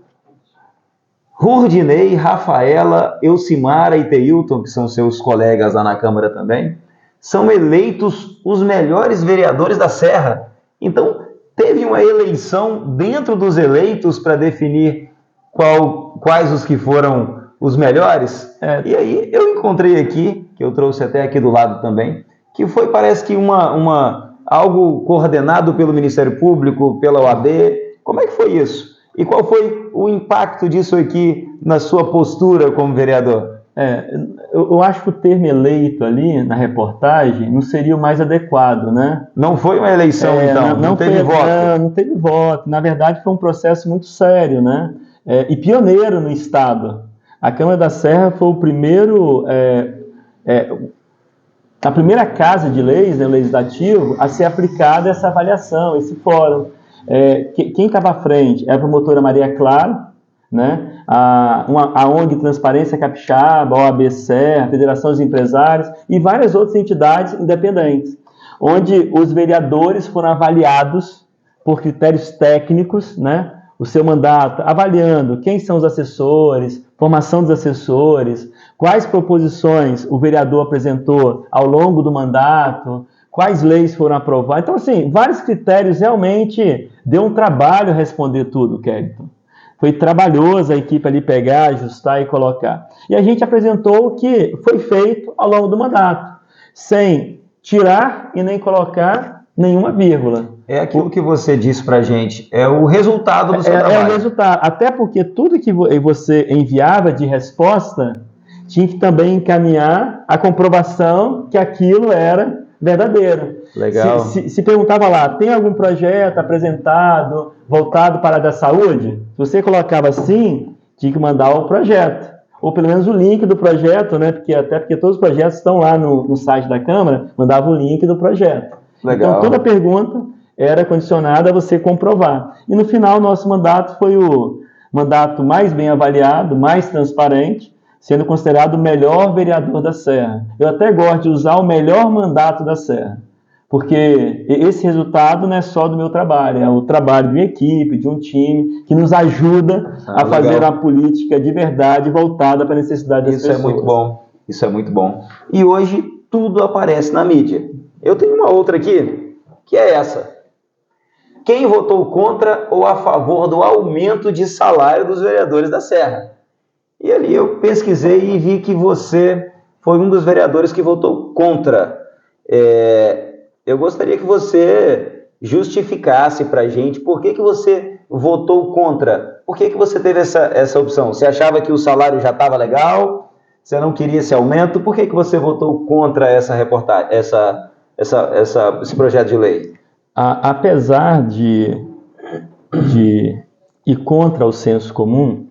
Rudinei, Rafaela, Elcimara e Teilton, que são seus colegas lá na Câmara também, são eleitos os melhores vereadores da Serra. Então, teve uma eleição dentro dos eleitos para definir quais os que foram os melhores. E aí eu encontrei aqui que eu trouxe até aqui do lado também, que foi, parece que algo coordenado pelo Ministério Público, pela OAB. Como é que foi isso? E qual foi o impacto disso aqui na sua postura como vereador? Eu acho que o termo eleito ali na reportagem não seria o mais adequado, né? Não foi uma eleição, então? Não teve voto? Não teve voto. Na verdade, foi um processo muito sério, né? E pioneiro no Estado. A Câmara da Serra foi o primeiro... a primeira casa de leis, né, legislativo, a ser aplicada essa avaliação, esse fórum. Quem estava à frente é a promotora Maria Clara, né? A ONG Transparência Capixaba, a OAB Serra, a Federação dos Empresários e várias outras entidades independentes, onde os vereadores foram avaliados por critérios técnicos, né? O seu mandato, avaliando quem são os assessores, formação dos assessores, quais proposições o vereador apresentou ao longo do mandato, quais leis foram aprovadas. Então, assim, vários critérios. Realmente deu um trabalho responder tudo, Kelton. Foi trabalhoso a equipe ali pegar, ajustar e colocar. E a gente apresentou o que foi feito ao longo do mandato, sem tirar e nem colocar nenhuma vírgula. É aquilo que você disse pra gente, é o resultado do seu trabalho. É o resultado, até porque tudo que você enviava de resposta tinha que também encaminhar a comprovação que aquilo era verdadeiro. Legal. Se perguntava lá, tem algum projeto apresentado, voltado para a área da saúde? Se você colocava assim, tinha que mandar o projeto. Ou pelo menos o link do projeto, né? Porque todos os projetos estão lá no site da Câmara, mandava o link do projeto. Legal. Então toda pergunta era condicionada a você comprovar. E no final, nosso mandato foi o mandato mais bem avaliado, mais transparente, sendo considerado o melhor vereador da Serra. Eu até gosto de usar o melhor mandato da Serra, porque esse resultado não é só do meu trabalho, é o trabalho de uma equipe, de um time, que nos ajuda a fazer uma política de verdade voltada para a necessidade das pessoas. Isso é muito bom, isso é muito bom. E hoje tudo aparece na mídia. Eu tenho uma outra aqui, que é essa. Quem votou contra ou a favor do aumento de salário dos vereadores da Serra? E ali eu pesquisei e vi que você foi um dos vereadores que votou contra. Eu gostaria que você justificasse para a gente por que você votou contra. Por que você teve essa opção? Você achava que o salário já estava legal? Você não queria esse aumento? Por que você votou contra essa reportagem, esse projeto de lei? Apesar de ir contra o senso comum,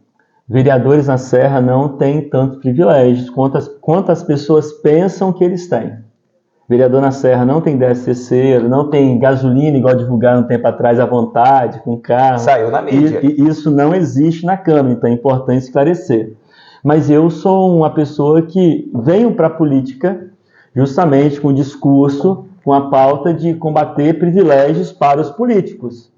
vereadores na Serra não têm tantos privilégios quanto as pessoas pensam que eles têm. Vereador na Serra não tem 10º, não tem gasolina, igual divulgaram um tempo atrás, à vontade, com carro. Saiu na mídia. E isso não existe na Câmara, então é importante esclarecer. Mas eu sou uma pessoa que venho para a política justamente com o discurso, com a pauta de combater privilégios para os políticos.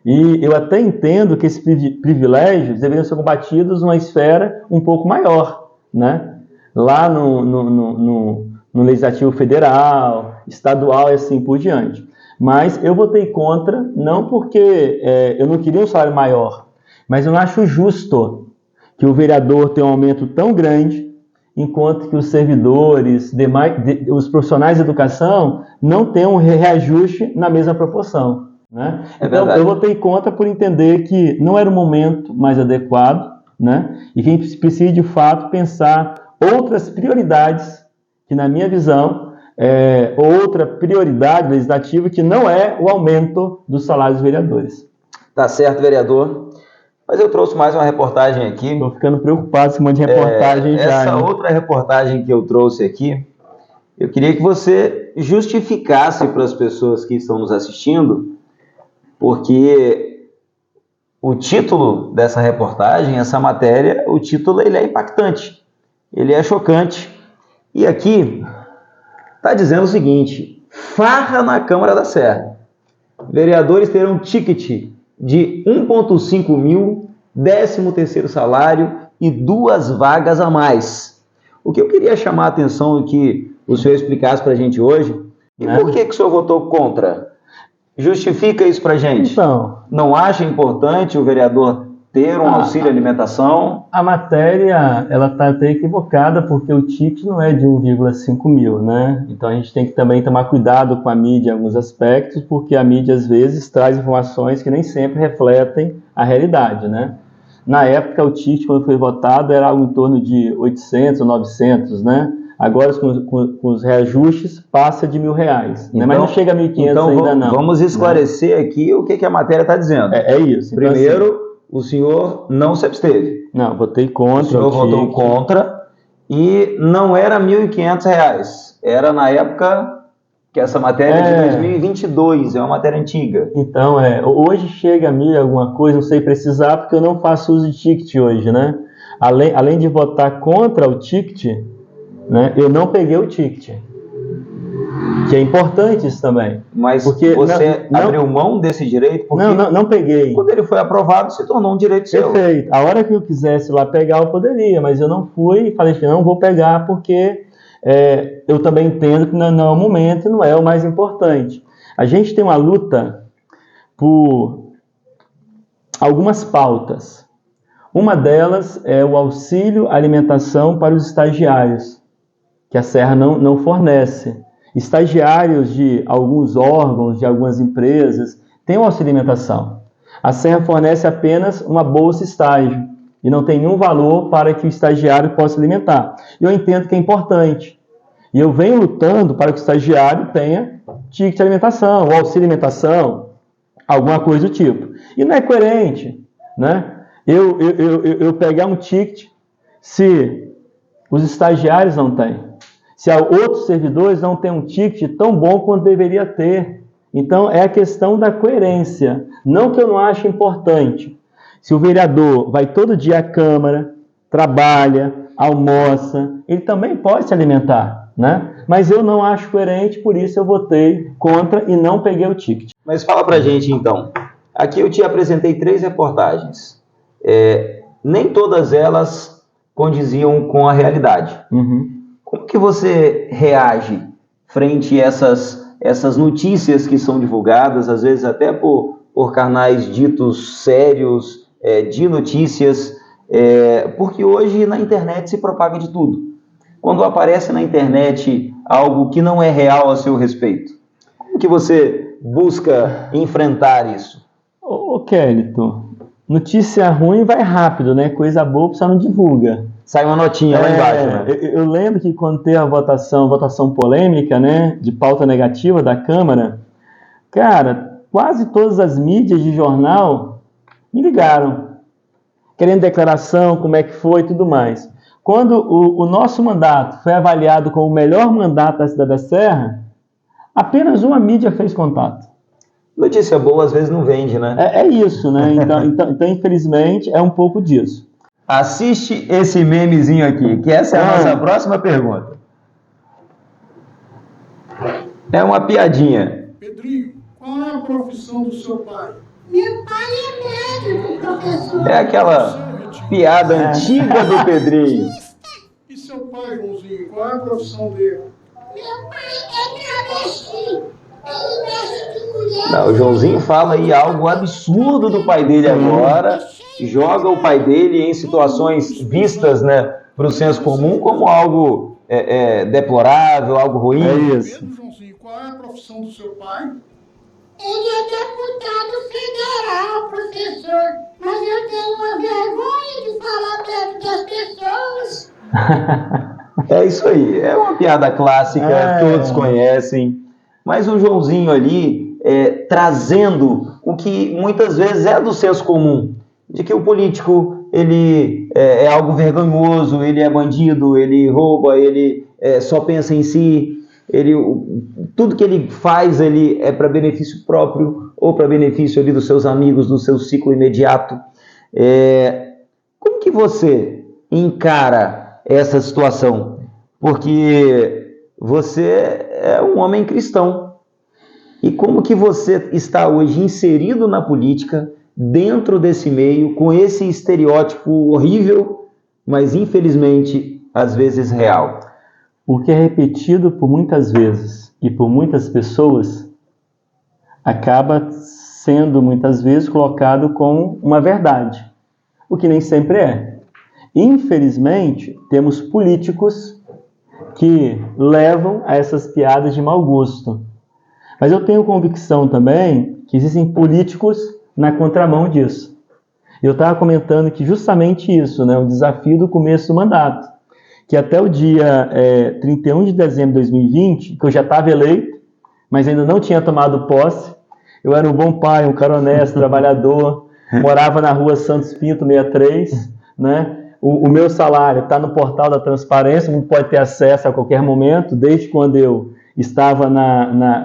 E eu até entendo que esses privilégios deveriam ser combatidos numa esfera um pouco maior, né? Lá no Legislativo Federal, estadual e assim por diante. Mas eu votei contra, não porque eu não queria um salário maior, mas eu não acho justo que o vereador tenha um aumento tão grande, enquanto que os servidores, os profissionais de educação, não tenham um reajuste na mesma proporção. Né? Então, eu votei contra por entender que não era o momento mais adequado, né? E que a gente precisa, de fato, pensar outras prioridades, que, na minha visão, outra prioridade legislativa que não é o aumento dos salários dos vereadores. Tá certo, vereador. Mas eu trouxe mais uma reportagem aqui. Estou ficando preocupado com esse monte de reportagem já. Essa outra reportagem que eu trouxe aqui, eu queria que você justificasse para as pessoas que estão nos assistindo, porque o título dessa reportagem, essa matéria, o título ele é impactante, ele é chocante. E aqui está dizendo o seguinte: farra na Câmara da Serra. Vereadores terão ticket de 1,5 mil, 13º salário e 2 vagas a mais. O que eu queria chamar a atenção e que o senhor explicasse para a gente hoje, e por que o senhor votou contra? Justifica isso para a gente. Então, não acha importante o vereador ter um auxílio alimentação? A matéria, ela está até equivocada, porque o ticket não é de 1,5 mil, né? Então a gente tem que também tomar cuidado com a mídia em alguns aspectos, porque a mídia às vezes traz informações que nem sempre refletem a realidade, né? Na época, o ticket, quando foi votado, era algo em torno de 800 ou 900, né? Agora, com os reajustes, passa de R$1.000, né? Então, mas não chega a 1.500 então, ainda não. Vamos esclarecer aqui o que a matéria está dizendo. É isso. Então, primeiro, assim, o senhor não se absteve. Não, votei contra. O senhor votou contra e não era R$1.500. Era na época que essa matéria é de 2022, é uma matéria antiga. Então, hoje chega a 1.000 alguma coisa, não sei precisar, porque eu não faço uso de ticket hoje, né? Além de votar contra o ticket, né, eu não peguei o ticket. Que é importante isso também. Mas porque você abriu mão desse direito? Porque não peguei. Quando ele foi aprovado, se tornou um direito seu. Perfeito. A hora que eu quisesse lá pegar, eu poderia, mas eu não fui e falei que não vou pegar porque eu também entendo que não é o momento e não é o mais importante. A gente tem uma luta por algumas pautas. Uma delas é o auxílio alimentação para os estagiários, que a Serra não fornece. Estagiários de alguns órgãos, de algumas empresas, têm o auxílio alimentação. A Serra fornece apenas uma bolsa estágio e não tem nenhum valor para que o estagiário possa alimentar. Eu entendo que é importante. E eu venho lutando para que o estagiário tenha ticket de alimentação, ou auxílio alimentação, alguma coisa do tipo. E não é coerente, né? Eu pegar um ticket se os estagiários não têm. Se outros servidores não têm um ticket tão bom quanto deveria ter. Então, é a questão da coerência. Não que eu não ache importante. Se o vereador vai todo dia à Câmara, trabalha, almoça, ele também pode se alimentar, né? Mas eu não acho coerente, por isso eu votei contra e não peguei o ticket. Mas fala pra gente, então. Aqui eu te apresentei 3 reportagens. Nem todas elas condiziam com a realidade. Uhum. Como que você reage frente a essas notícias que são divulgadas, às vezes até por canais ditos sérios, de notícias, porque hoje na internet se propaga de tudo. Quando aparece na internet algo que não é real a seu respeito, como que você busca enfrentar isso? Ô Kelito, notícia ruim vai rápido, né? Coisa boa você não divulga. Sai uma notinha lá embaixo, né? Eu lembro que quando teve a votação polêmica, né, de pauta negativa da Câmara, cara, quase todas as mídias de jornal me ligaram, querendo declaração, como é que foi e tudo mais. Quando o nosso mandato foi avaliado como o melhor mandato da cidade da Serra, apenas uma mídia fez contato. Notícia boa às vezes não vende, né? É isso, né? Então, infelizmente, é um pouco disso. Assiste esse memezinho aqui, que essa é a nossa próxima pergunta. É uma piadinha. Pedrinho, qual é a profissão do seu pai? Meu pai é médico, professor. É aquela piada antiga do Pedrinho. E seu pai, Joãozinho, qual é a profissão dele? Meu pai é travesti. Ele mexe de mulher. Não, o Joãozinho fala aí algo absurdo do pai dele agora, joga o pai dele em situações vistas, né, para o senso comum como algo deplorável, algo ruim. É isso. Pedro, Joãozinho, qual é a profissão do seu pai? Ele é deputado federal, professor. Mas eu tenho uma vergonha de falar perto das pessoas. É isso aí, é uma piada clássica, todos conhecem. Mas o Joãozinho ali trazendo o que muitas vezes é do senso comum, de que o político ele é algo vergonhoso, ele é bandido, ele rouba, ele só pensa em si, tudo que ele faz ele é para benefício próprio ou para benefício ali dos seus amigos, do seu ciclo imediato. Como que você encara essa situação? Porque você é um homem cristão. E como que você está hoje inserido na política, dentro desse meio, com esse estereótipo horrível, mas infelizmente, às vezes real? O que é repetido por muitas vezes e por muitas pessoas acaba sendo muitas vezes colocado como uma verdade. o que nem sempre é. Infelizmente, temos políticos que levam a essas piadas de mau gosto. Mas eu tenho convicção também que existem políticos na contramão disso. Eu estava comentando que justamente isso, né, o desafio do começo do mandato, que até o dia 31 de dezembro de 2020, que eu já estava eleito, mas ainda não tinha tomado posse, eu era um bom pai, um cara honesto, trabalhador, morava na rua Santos Pinto 63, né? O meu salário está no portal da transparência, não pode ter acesso a qualquer momento, desde quando eu estava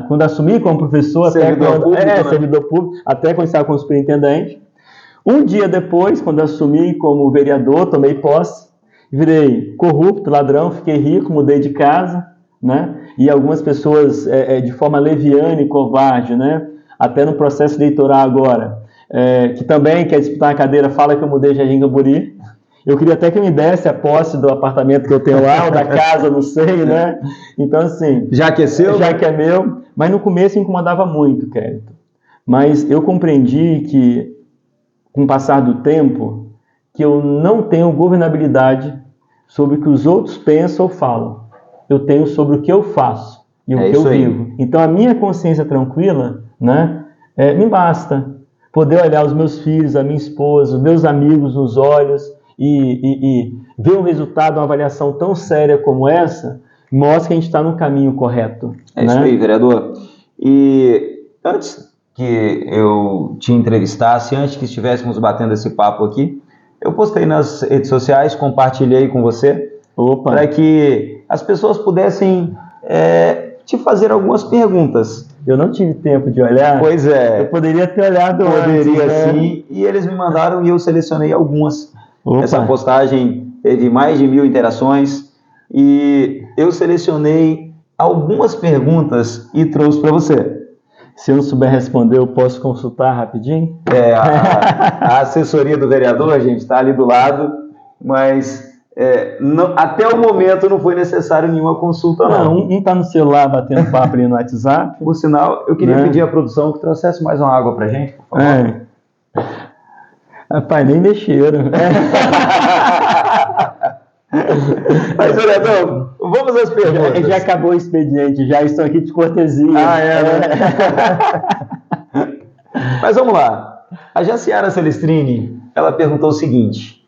quando assumi como professor, servidor público, até quando estava como superintendente. Um dia depois, quando assumi como vereador, tomei posse, virei corrupto, ladrão, fiquei rico, mudei de casa, né? E algumas pessoas, de forma leviana e covarde, né? Até no processo eleitoral agora, que também quer disputar a cadeira, fala que eu mudei de Jardim Camburi. Eu queria até que me desse a posse do apartamento que eu tenho lá, ou da casa, não sei, né? Então, assim... Já aqueceu? Já que é meu. Mas no começo incomodava muito, Kérito. Mas eu compreendi que, com o passar do tempo, que eu não tenho governabilidade sobre o que os outros pensam ou falam. Eu tenho sobre o que eu faço e o que eu vivo. Então, a minha consciência tranquila, né, me basta. Poder olhar os meus filhos, a minha esposa, os meus amigos nos olhos e ver um resultado, uma avaliação tão séria como essa, mostra que a gente está no caminho correto. É isso aí, vereador. E antes que eu te entrevistasse, antes que estivéssemos batendo esse papo aqui, eu postei nas redes sociais, compartilhei com você, para que as pessoas pudessem te fazer algumas perguntas. Eu não tive tempo de olhar. Pois é. Eu poderia ter olhado antes. Poderia sim, e eles me mandaram e eu selecionei algumas. Opa. Essa postagem teve mais de 1000 interações e eu selecionei algumas perguntas e trouxe para você. Se eu não souber responder, eu posso consultar rapidinho? A assessoria do vereador, gente, está ali do lado, mas até o momento não foi necessário nenhuma consulta, não. Um está no celular batendo papo ali no WhatsApp. Por sinal, eu queria pedir à produção que trouxesse mais uma água para a gente, por favor. Rapaz, nem mexeram. Mas, vereador, vamos às perguntas. Já acabou o expediente, já estou aqui de cortesia. Mas vamos lá. A Jaciara Celestrini, ela perguntou o seguinte: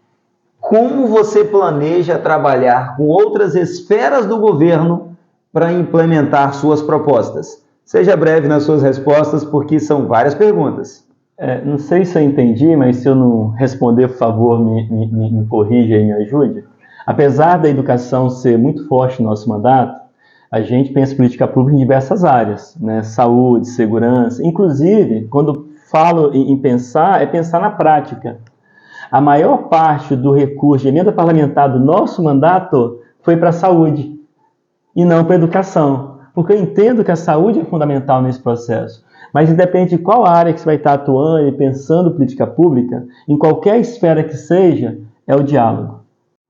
como você planeja trabalhar com outras esferas do governo para implementar suas propostas? Seja breve nas suas respostas, porque são várias perguntas. Não sei se eu entendi, mas se eu não responder, por favor, me corrija e me ajude. Apesar da educação ser muito forte no nosso mandato, a gente pensa em política pública em diversas áreas, né? Saúde, segurança. Inclusive, quando falo em pensar, é pensar na prática. A maior parte do recurso de emenda parlamentar do nosso mandato foi para a saúde e não para a educação. Porque eu entendo que a saúde é fundamental nesse processo. Mas independente de qual área que você vai estar atuando e pensando política pública, em qualquer esfera que seja, é o diálogo.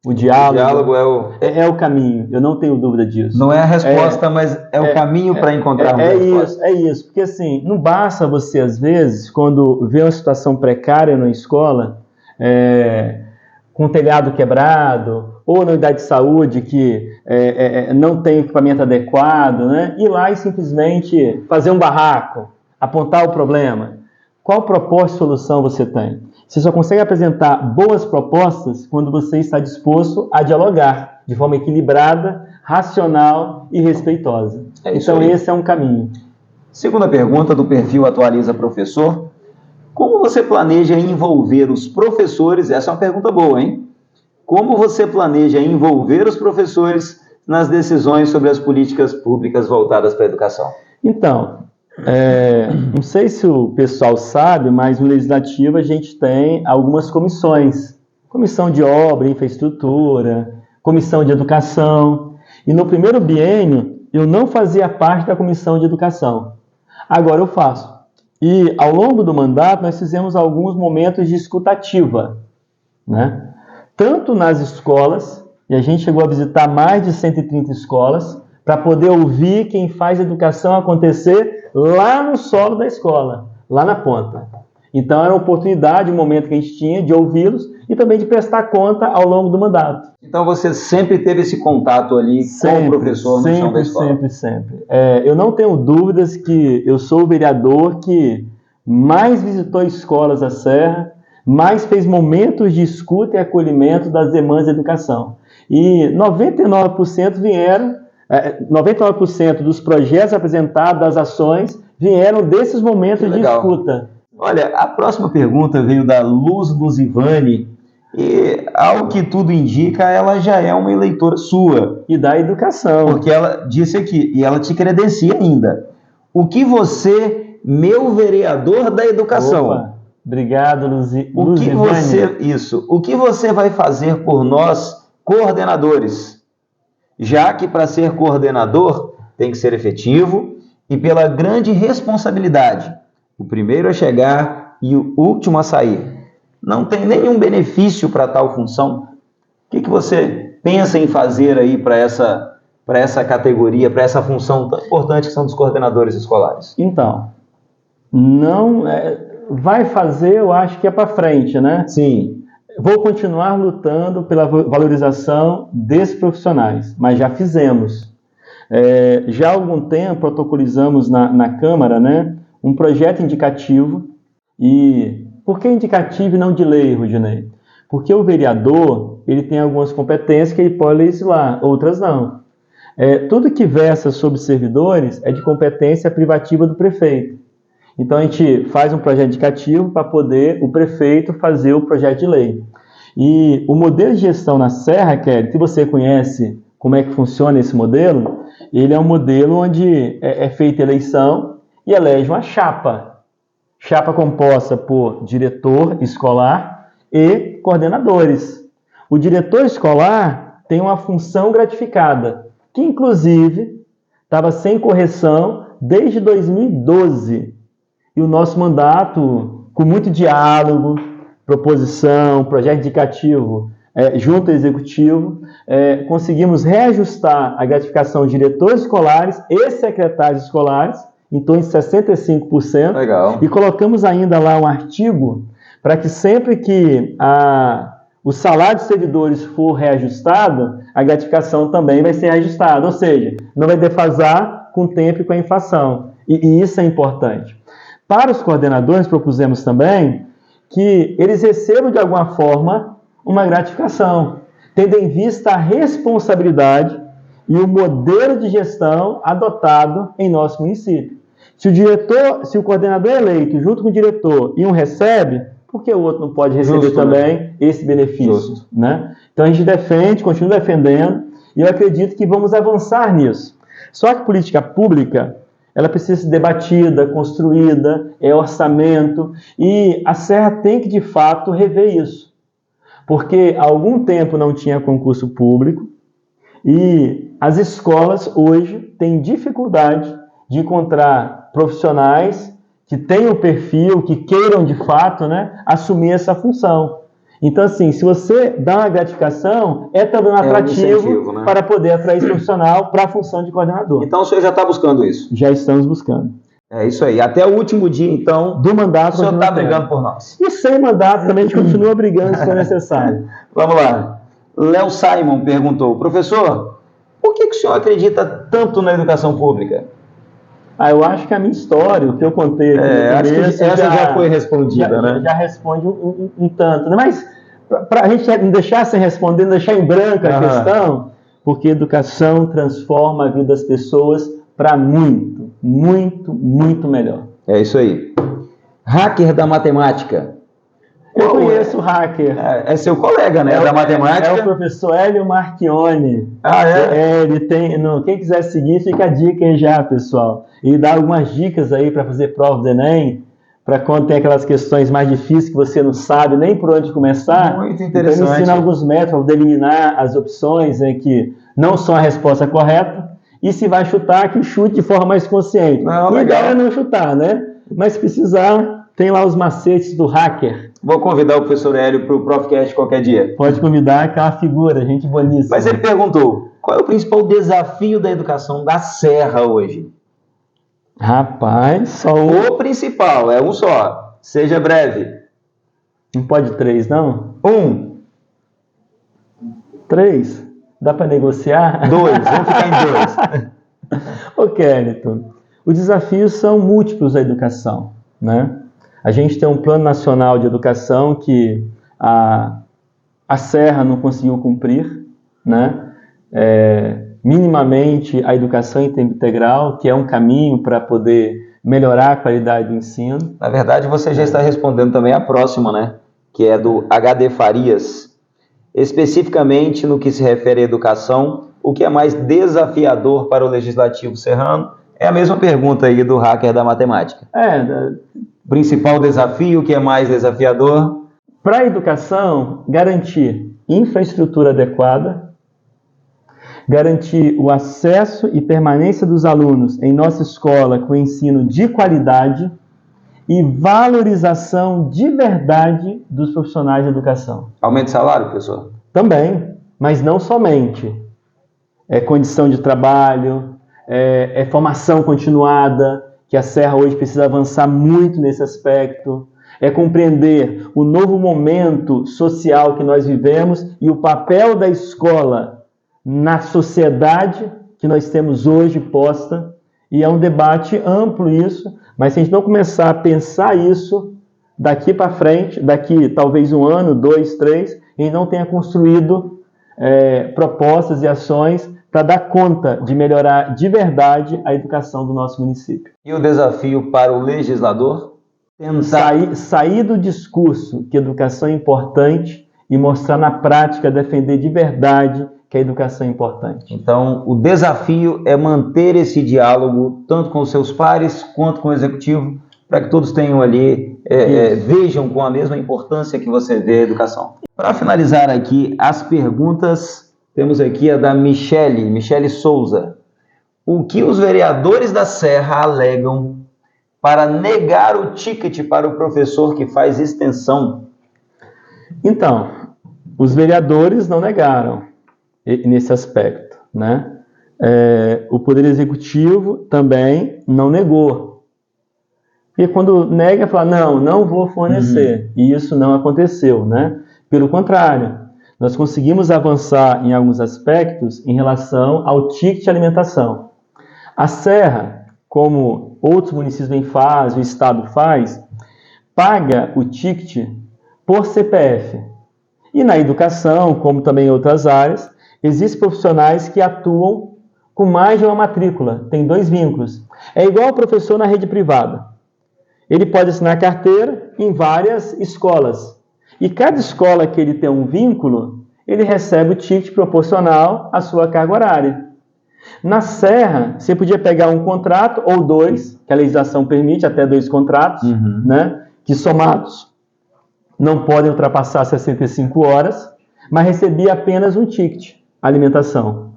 O diálogo é o caminho, eu não tenho dúvida disso. Não é a resposta, mas é o caminho para encontrar uma resposta. É isso, porque assim, não basta você, às vezes, quando vê uma situação precária na escola, com telhado quebrado, ou na unidade de saúde que não tem equipamento adequado, né? Ir lá e simplesmente fazer um barraco, apontar o problema. Qual proposta e solução você tem? Você só consegue apresentar boas propostas quando você está disposto a dialogar de forma equilibrada, racional e respeitosa. Então esse é um caminho. Segunda pergunta do perfil Atualiza Professor: como você planeja envolver os professores? Essa é uma pergunta boa, hein? Como você planeja envolver os professores nas decisões sobre as políticas públicas voltadas para a educação? Então, não sei se o pessoal sabe, mas no Legislativo a gente tem algumas comissões. Comissão de Obra, Infraestrutura, Comissão de Educação. E no primeiro biênio, eu não fazia parte da Comissão de Educação. Agora eu faço. E ao longo do mandato nós fizemos alguns momentos de escutativa, né? Tanto nas escolas, e a gente chegou a visitar mais de 130 escolas, para poder ouvir quem faz a educação acontecer lá no solo da escola, lá na ponta. Então era uma oportunidade, um momento que a gente tinha de ouvi-los e também de prestar conta ao longo do mandato. Então você sempre teve esse contato ali com o professor no chão da escola? Sempre. Eu não tenho dúvidas que eu sou o vereador que mais visitou escolas da Serra, mais fez momentos de escuta e acolhimento das demandas de educação. E 99% dos projetos apresentados, das ações, vieram desses momentos de escuta. Olha, a próxima pergunta veio da Luz Luzivane, e ao que tudo indica, ela já é uma eleitora sua. E da educação. Porque ela disse aqui, e ela te credencia ainda. O que você, meu vereador da educação... Opa, obrigado, Luzivane. O que você vai fazer por nós, coordenadores? Já que para ser coordenador tem que ser efetivo e pela grande responsabilidade. O primeiro a chegar e o último a sair. Não tem nenhum benefício para tal função. O que você pensa em fazer aí para essa categoria, para essa função tão importante que são dos coordenadores escolares? Então, vai fazer, eu acho que é para frente, né? Sim. Vou continuar lutando pela valorização desses profissionais, mas já fizemos. Já há algum tempo protocolizamos na Câmara, né, um projeto indicativo. E por que indicativo e não de lei, Rudinei? Porque o vereador, ele tem algumas competências que ele pode legislar, outras não. Tudo que versa sobre servidores é de competência privativa do prefeito. Então a gente faz um projeto indicativo para poder o prefeito fazer o projeto de lei. E o modelo de gestão na Serra, Kelly, que você conhece como é que funciona esse modelo, ele é um modelo onde é feita eleição e elege uma chapa composta por diretor escolar e coordenadores. O diretor escolar tem uma função gratificada, que inclusive estava sem correção desde 2012. E o nosso mandato, com muito diálogo, proposição, projeto indicativo, junto ao executivo, conseguimos reajustar a gratificação de diretores escolares e secretários escolares, em torno de 65%. Legal. E colocamos ainda lá um artigo para que sempre que o salário dos servidores for reajustado, a gratificação também vai ser reajustada, ou seja, não vai defasar com o tempo e com a inflação. E isso é importante. Para os coordenadores, propusemos também que eles recebam de alguma forma uma gratificação, tendo em vista a responsabilidade e o modelo de gestão adotado em nosso município. Se o coordenador é eleito junto com o diretor e um recebe, por que o outro não pode receber Justo, também, né? Esse benefício? Né? Então a gente defende, continua defendendo, e eu acredito que vamos avançar nisso. Só que política pública, ela precisa ser debatida, construída, orçamento, e a Serra tem que, de fato, rever isso. Porque há algum tempo não tinha concurso público, e as escolas hoje têm dificuldade de encontrar profissionais que tenham perfil, que queiram, de fato, né, assumir essa função. Então, assim, se você dá uma gratificação, é também um atrativo, né, para poder atrair esse profissional para a função de coordenador. Então o senhor já está buscando isso? Já estamos buscando. É isso aí. Até o último dia, então, do mandato, o senhor está brigando por nós. E sem mandato também a gente continua brigando se for necessário. Vamos lá. Léo Simon perguntou: professor, por que o senhor acredita tanto na educação pública? Eu acho que a minha história, o que eu contei aqui no acho que essa já foi respondida, né? Já responde um tanto, né? Mas para a gente não deixar sem responder, não deixar em branco a questão, porque educação transforma a vida das pessoas para muito, muito, muito melhor. É isso aí. Hacker da matemática. Eu conheço o hacker. É seu colega, né? Da matemática. É o professor Hélio Marchione. Ele tem. Quem quiser seguir, fica a dica aí já, pessoal. Ele dá algumas dicas aí para fazer prova do Enem, para quando tem aquelas questões mais difíceis que você não sabe nem por onde começar. Muito interessante. Então, ele ensina alguns métodos para eliminar as opções que não são a resposta correta. E se vai chutar, que chute de forma mais consciente. O ideal é não chutar, né? Mas se precisar, tem lá os macetes do hacker. Vou convidar o professor Hélio para o Profcast qualquer dia. Pode convidar, que é uma figura, gente boníssima. Mas ele perguntou: qual é o principal desafio da educação da Serra hoje? Rapaz, só o principal, é um só. Seja breve. Não pode 3, não? 1. 3? Dá para negociar? 2, vamos ficar em 2. Ô, Kérito, os desafios são múltiplos da educação, né? A gente tem um Plano Nacional de Educação que a Serra não conseguiu cumprir, né? Minimamente a educação em tempo integral, que é um caminho para poder melhorar a qualidade do ensino. Na verdade, você já está respondendo também a próxima, né? Que é do HD Farias. Especificamente no que se refere à educação, o que é mais desafiador para o Legislativo serrano? É a mesma pergunta aí do hacker da matemática. Principal desafio, o que é mais desafiador? Para a educação, garantir infraestrutura adequada, garantir o acesso e permanência dos alunos em nossa escola com ensino de qualidade e valorização de verdade dos profissionais de educação. Aumento de salário, professor? Também, mas não somente. É condição de trabalho, é formação continuada, que a Serra hoje precisa avançar muito nesse aspecto, é compreender o novo momento social que nós vivemos e o papel da escola na sociedade que nós temos hoje posta, e é um debate amplo isso, mas se a gente não começar a pensar isso daqui para frente, daqui talvez 1 ano, 2, 3, a gente não tenha construído propostas e ações para dar conta de melhorar de verdade a educação do nosso município. E o desafio para o legislador? Sair do discurso que a educação é importante e mostrar na prática, defender de verdade que a educação é importante. Então, o desafio é manter esse diálogo, tanto com os seus pares, quanto com o executivo, para que todos tenham ali, vejam com a mesma importância que você vê a educação. Para finalizar aqui as perguntas, temos aqui a da Michele Souza. O que os vereadores da Serra alegam para negar o ticket para o professor que faz extensão? Então, os vereadores não negaram nesse aspecto, né? O Poder Executivo também não negou. E quando nega, fala, não vou fornecer. E isso não aconteceu, né? Pelo contrário, nós conseguimos avançar em alguns aspectos em relação ao ticket de alimentação. A Serra, como outros municípios bem fazem, o Estado faz, paga o ticket por CPF. E na educação, como também em outras áreas, existem profissionais que atuam com mais de uma matrícula, tem 2 vínculos. É igual ao professor na rede privada. Ele pode assinar carteira em várias escolas. E cada escola que ele tem um vínculo, ele recebe o ticket proporcional à sua carga horária. Na Serra, você podia pegar um contrato ou 2, que a legislação permite, até 2 contratos, né, que somados não podem ultrapassar 65 horas, mas recebia apenas um ticket, alimentação.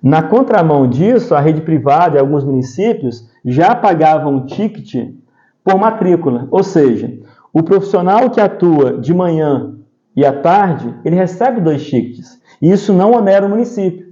Na contramão disso, a rede privada e alguns municípios já pagavam um ticket por matrícula, ou seja, o profissional que atua de manhã e à tarde, ele recebe 2 tickets, e isso não onera o município.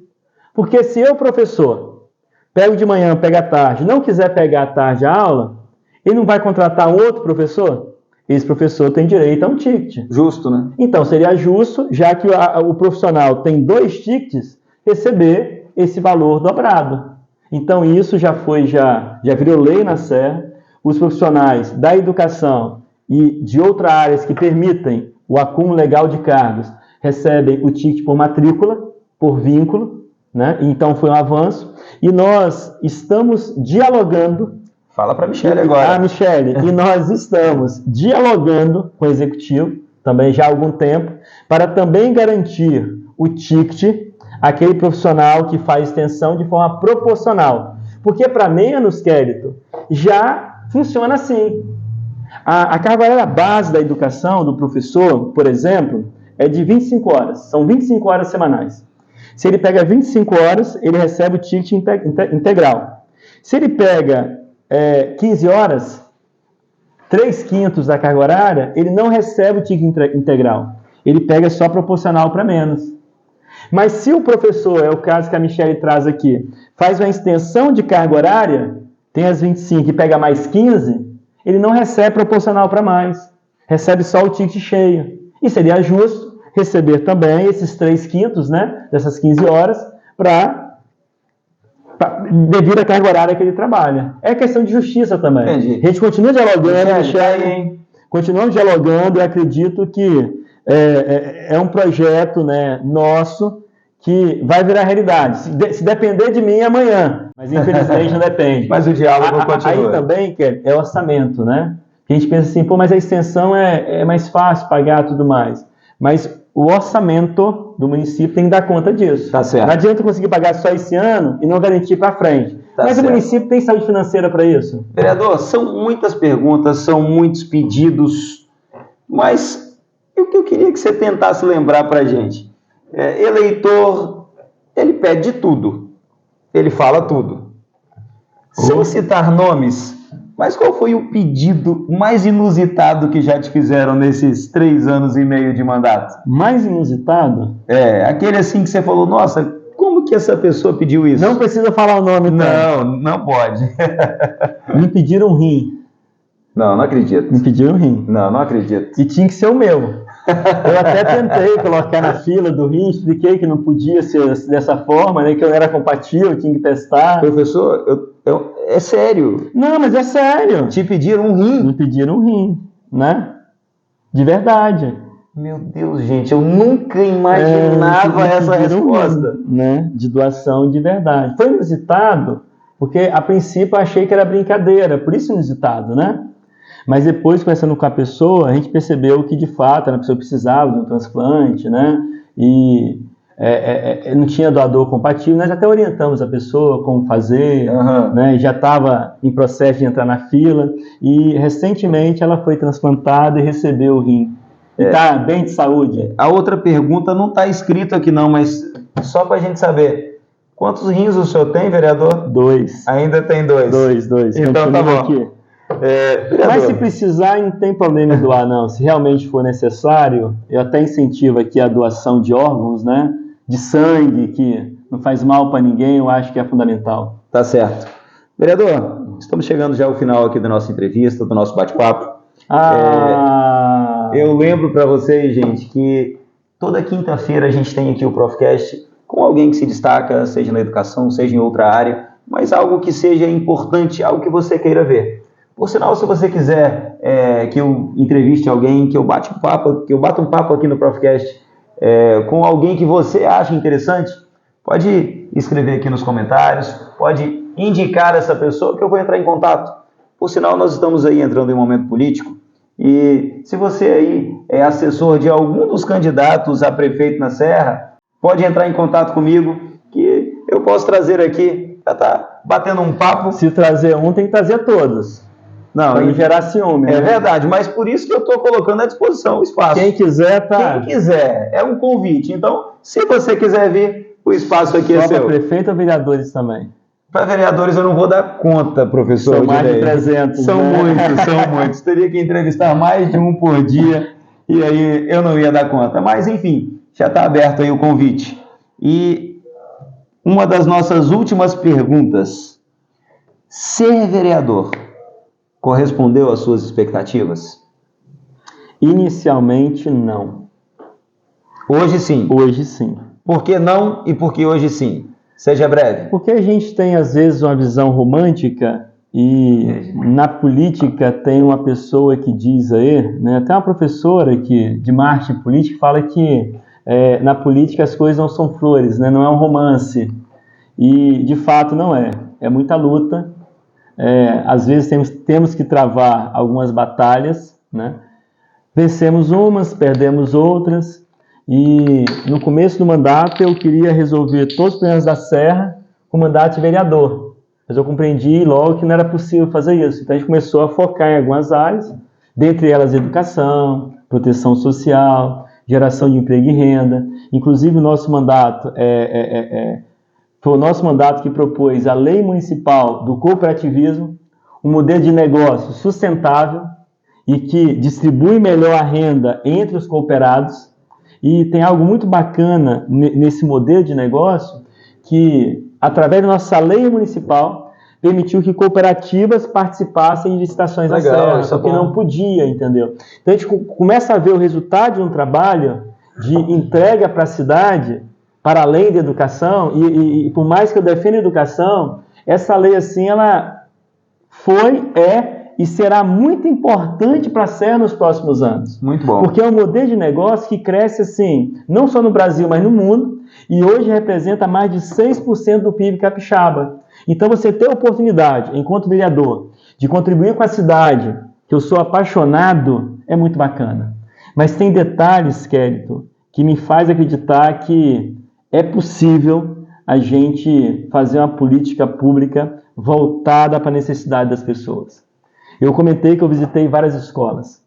Porque se eu, professor, pego de manhã, pego à tarde, não quiser pegar à tarde a aula, ele não vai contratar um outro professor? Esse professor tem direito a um ticket. Justo, né? Então, seria justo, já que o profissional tem 2 tickets, receber esse valor dobrado. Então, isso já virou lei na Serra. Os profissionais da educação e de outras áreas que permitem o acúmulo legal de cargos recebem o ticket por matrícula, por vínculo, né? Então, foi um avanço. E nós estamos dialogando. Fala para a Michele agora. Michele, e nós estamos dialogando com o Executivo, também já há algum tempo, para também garantir o ticket àquele profissional que faz extensão de forma proporcional. Porque para menos crédito, já funciona assim. A carga horária base da educação do professor, por exemplo, é de 25 horas. São 25 horas semanais. Se ele pega 25 horas, ele recebe o ticket integral. Se ele pega 15 horas, 3/5 da carga horária, ele não recebe o ticket integral. Ele pega só proporcional para menos. Mas se o professor, é o caso que a Michele traz aqui, faz uma extensão de carga horária, tem as 25 e pega mais 15, ele não recebe proporcional para mais. recebe só o ticket cheio. E seria justo receber também esses 3/5, né, dessas 15 horas devido à carga horária que ele trabalha. É questão de justiça também. Entendi. A gente continua dialogando, Michele, continuamos dialogando e acredito que é um projeto, né, nosso que vai virar realidade. Se depender de mim, amanhã. Mas infelizmente não depende. Mas o diálogo continua. Aí também, Kelly, é orçamento, né? A gente pensa assim, pô, mas a extensão é mais fácil pagar e tudo mais. Mas o orçamento do município tem que dar conta disso. Tá certo. Não adianta conseguir pagar só esse ano e não garantir para frente. Tá mas certo. O município tem saúde financeira para isso? Vereador, são muitas perguntas, são muitos pedidos, mas o que eu queria que você tentasse lembrar para a gente. Eleitor, ele pede de tudo, ele fala tudo. Sem citar nomes, mas qual foi o pedido mais inusitado que já te fizeram nesses 3 anos e meio de mandato? Mais inusitado? Aquele assim que você falou, nossa, como que essa pessoa pediu isso? Não precisa falar o nome, então. Não pode. Me pediram um rim. Não acredito. Me pediram um rim. Não acredito. E tinha que ser o meu. Eu até tentei colocar na fila do rim, expliquei que não podia ser dessa forma, né, que eu não era compatível, tinha que testar. Professor, é sério. Não, mas é sério. Te pediram um rim? Me pediram um rim, né? De verdade. Meu Deus, gente, eu nunca imaginava essa resposta. Né? De doação de verdade. Foi inusitado, porque a princípio eu achei que era brincadeira, por isso inusitado, né? Mas depois, conversando com a pessoa, a gente percebeu que de fato a pessoa precisava de um transplante, né? E não tinha doador compatível. Nós até orientamos a pessoa como fazer, né? Já estava em processo de entrar na fila. E recentemente ela foi transplantada e recebeu o rim. E está bem de saúde. A outra pergunta não está escrito aqui não, mas só para a gente saber. Quantos rins o senhor tem, vereador? 2. Ainda tem 2? 2. Então tá bom. Aqui. Mas se precisar, não tem problema em doar, não. Se realmente for necessário, eu até incentivo aqui a doação de órgãos, né? De sangue, que não faz mal para ninguém, eu acho que é fundamental. Tá certo. Vereador, estamos chegando já ao final aqui da nossa entrevista, do nosso bate-papo. Eu lembro para vocês, gente, que toda quinta-feira a gente tem aqui o Profcast com alguém que se destaca, seja na educação, seja em outra área, mas algo que seja importante, algo que você queira ver. Por sinal, se você quiser que eu entreviste alguém, que eu bata um papo aqui no Profcast com alguém que você acha interessante, pode escrever aqui nos comentários, pode indicar essa pessoa que eu vou entrar em contato. Por sinal, nós estamos aí entrando em um momento político e se você aí é assessor de algum dos candidatos a prefeito na Serra, pode entrar em contato comigo que eu posso trazer aqui para estar batendo um papo. Se trazer um, tem que trazer todos. Não, para não gerar ciúme. É verdade, mas por isso que eu estou colocando à disposição o espaço. Quem quiser, tá. Quem quiser, é um convite. Então, se você quiser vir, o espaço aqui é seu. Só para prefeito ou vereadores também? Para vereadores eu não vou dar conta, professor. São mais de 300. São muitos. Teria que entrevistar mais de um por dia e aí eu não ia dar conta. Mas, enfim, já está aberto aí o convite. E uma das nossas últimas perguntas. Ser vereador correspondeu às suas expectativas? Inicialmente, não. Hoje sim? Hoje sim. Por que não e por que hoje sim? Seja breve. Porque a gente tem, às vezes, uma visão romântica e na política tem uma pessoa que diz aí, né, até uma professora de marketing político fala que na política as coisas não são flores, né, não é um romance. E, de fato, não é. É muita luta. Às vezes temos que travar algumas batalhas, né? Vencemos umas, perdemos outras, e no começo do mandato eu queria resolver todos os problemas da Serra com o mandato de vereador, mas eu compreendi logo que não era possível fazer isso, então a gente começou a focar em algumas áreas, dentre elas educação, proteção social, geração de emprego e renda. Inclusive o nosso mandato foi o nosso mandato que propôs a lei municipal do cooperativismo, um modelo de negócio sustentável e que distribui melhor a renda entre os cooperados. E tem algo muito bacana nesse modelo de negócio que, através da nossa lei municipal, permitiu que cooperativas participassem de licitações da Serra, isso é o que bom. não podia, entendeu? Então a gente começa a ver o resultado de um trabalho de entrega para a cidade, para além da educação, e por mais que eu defenda a educação, essa lei assim, ela foi, e será muito importante para a Serra nos próximos anos. Muito bom. Porque é um modelo de negócio que cresce assim, não só no Brasil, mas no mundo, e hoje representa mais de 6% do PIB capixaba. Então você ter a oportunidade, enquanto vereador, de contribuir com a cidade, que eu sou apaixonado, é muito bacana. Mas tem detalhes, Kérito, que me faz acreditar que é possível a gente fazer uma política pública voltada para a necessidade das pessoas. Eu comentei que eu visitei várias escolas.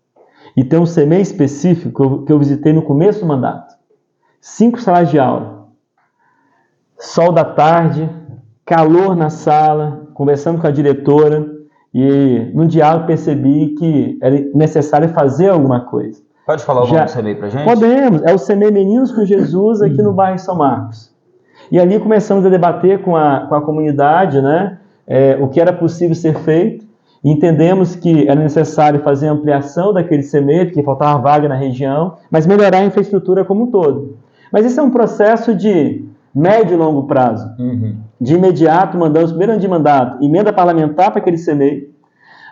E tem um CMEI específico que eu visitei no começo do mandato. 5 salas de aula. Sol da tarde, calor na sala, conversando com a diretora. E no diálogo percebi que era necessário fazer alguma coisa. Pode falar o nome do CMEI pra gente? Podemos. É o CMEI Meninos com Jesus aqui no bairro São Marcos. E ali começamos a debater com a comunidade, né, o que era possível ser feito. Entendemos que era necessário fazer a ampliação daquele CMEI, porque faltava vaga na região, mas melhorar a infraestrutura como um todo. Mas esse é um processo de médio e longo prazo. De imediato, mandamos, primeiro ano de mandato, emenda parlamentar para aquele CMEI.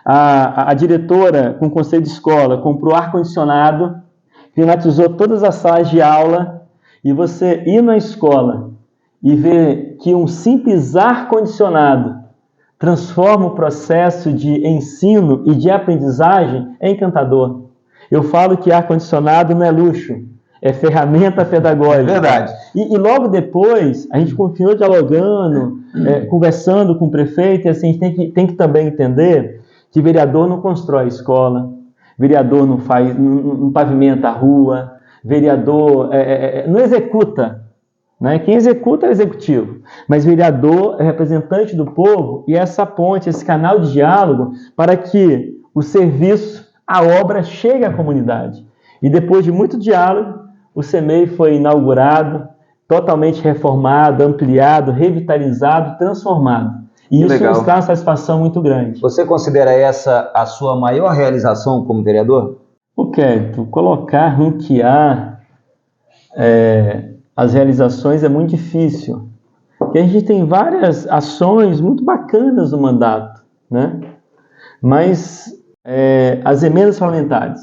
A diretora, com o conselho de escola, comprou ar-condicionado, climatizou todas as salas de aula, e você ir na escola e ver que um simples ar-condicionado transforma o processo de ensino e de aprendizagem é encantador. Eu falo que ar-condicionado não é luxo, é ferramenta pedagógica. É verdade. E logo depois, a gente continuou dialogando, conversando com o prefeito, e assim, a gente tem que também entender que vereador não constrói escola, vereador não pavimenta a rua, vereador não executa. Né? Quem executa é o executivo, mas vereador é representante do povo, e essa ponte, esse canal de diálogo para que o serviço, a obra chegue à comunidade. E depois de muito diálogo, o CMEI foi inaugurado, totalmente reformado, ampliado, revitalizado, transformado. E isso nos dá uma satisfação muito grande. Você considera essa a sua maior realização como vereador? O Kérito, ranquear as realizações é muito difícil. Porque a gente tem várias ações muito bacanas no mandato, né? Mas as emendas parlamentares,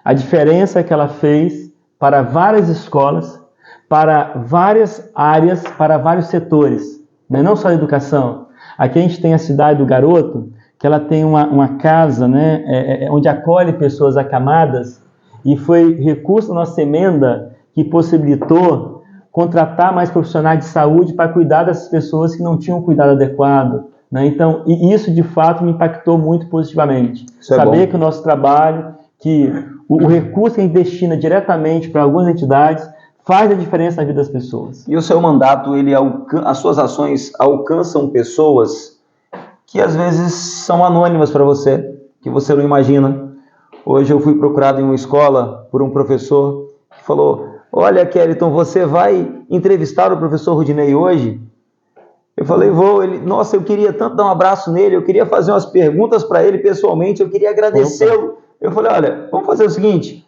a diferença que ela fez para várias escolas, para várias áreas, para vários setores, né? Não só a educação. Aqui a gente tem a cidade do Garoto, que ela tem uma casa, né, onde acolhe pessoas acamadas, e foi recurso da nossa emenda que possibilitou contratar mais profissionais de saúde para cuidar dessas pessoas que não tinham cuidado adequado. Né? Então, e isso de fato me impactou muito positivamente. Saber que o nosso trabalho, que o recurso que a gente destina diretamente para algumas entidades, faz a diferença na vida das pessoas. E o seu mandato, as suas ações alcançam pessoas que às vezes são anônimas para você, que você não imagina. Hoje eu fui procurado em uma escola por um professor que falou: olha, Kériton, você vai entrevistar o professor Rudinei hoje? Eu falei: vou. Ele: nossa, eu queria tanto dar um abraço nele, eu queria fazer umas perguntas para ele pessoalmente, eu queria agradecê-lo. Eu falei: olha, vamos fazer o seguinte,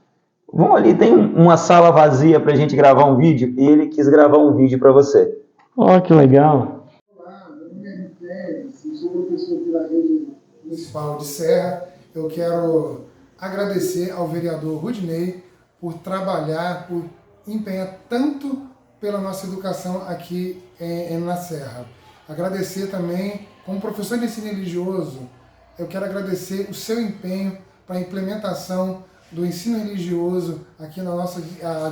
vamos ali, tem uma sala vazia para a gente gravar um vídeo, e ele quis gravar um vídeo para você. Que legal. Olá, meu nome é Henrique Pérez, eu sou professor aqui da Rede Municipal de Serra. Eu quero agradecer ao vereador Rudinei por trabalhar, por empenhar tanto pela nossa educação aqui na Serra. Agradecer também, como professor de ensino religioso, eu quero agradecer o seu empenho para a implementação do ensino religioso aqui na nossa,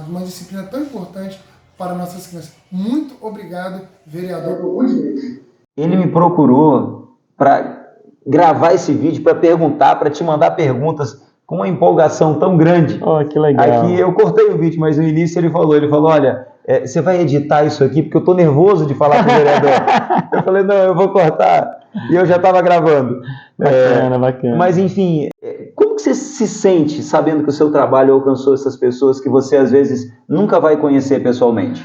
uma disciplina tão importante para nossas crianças. Muito obrigado, vereador Rudinei. Ele me procurou para gravar esse vídeo, para perguntar, para te mandar perguntas com uma empolgação tão grande. Que legal. Aqui eu cortei o vídeo, mas no início ele falou: olha, você vai editar isso aqui porque eu estou nervoso de falar com o vereador. Eu falei: não, eu vou cortar. E eu já estava gravando. Bacana. Mas enfim, como que você se sente sabendo que o seu trabalho alcançou essas pessoas que você às vezes nunca vai conhecer pessoalmente?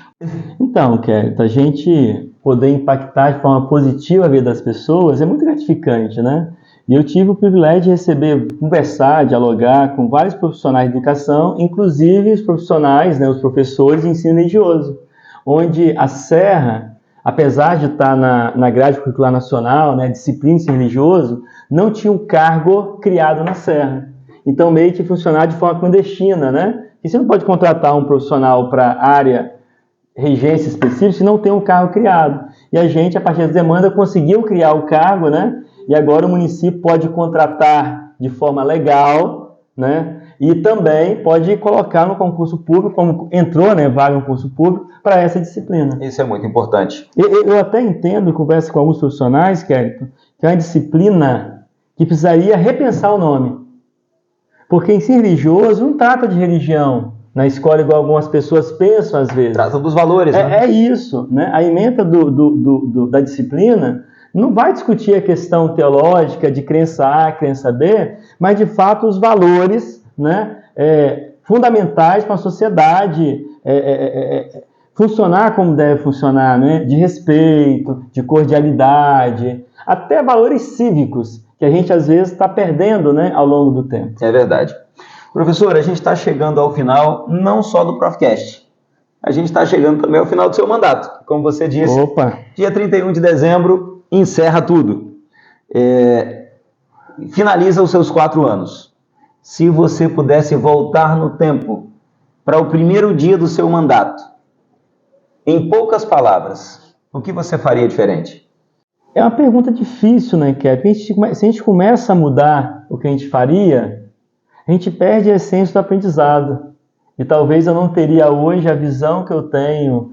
Então, Kérito, a gente poder impactar de forma positiva a vida das pessoas é muito gratificante, né? E eu tive o privilégio de receber, conversar, dialogar com vários profissionais de educação, inclusive os profissionais, né, os professores de ensino religioso, onde a Serra, apesar de estar na grade curricular nacional, né, disciplina de ensino religioso, não tinha um cargo criado na Serra. Então, meio que funcionar de forma clandestina, né? E você não pode contratar um profissional para área regência específica se não tem um cargo criado. E a gente, a partir da demanda, conseguiu criar o cargo, né? E agora o município pode contratar de forma legal, né? E também pode colocar no concurso público, como entrou, né, vaga no concurso público, para essa disciplina. Isso é muito importante. Eu até entendo, converso com alguns profissionais, Kérito, que é uma disciplina que precisaria repensar o nome. Porque ensino religioso não trata de religião na escola, igual algumas pessoas pensam às vezes. Trata dos valores, né? É isso, né? A ementa da disciplina não vai discutir a questão teológica de crença A, crença B, mas de fato os valores, né, fundamentais para a sociedade funcionar como deve funcionar, né? De respeito, de cordialidade, até valores cívicos que a gente às vezes está perdendo, né, ao longo do tempo. É verdade. Professor, a gente está chegando ao final não só do Profcast, a gente está chegando também ao final do seu mandato. Como você disse, dia 31 de dezembro encerra tudo. Finaliza os seus 4 anos. Se você pudesse voltar no tempo para o primeiro dia do seu mandato, em poucas palavras, o que você faria diferente? É uma pergunta difícil, né, Kevin? Se a gente começa a mudar o que a gente faria, a gente perde a essência do aprendizado. E talvez eu não teria hoje a visão que eu tenho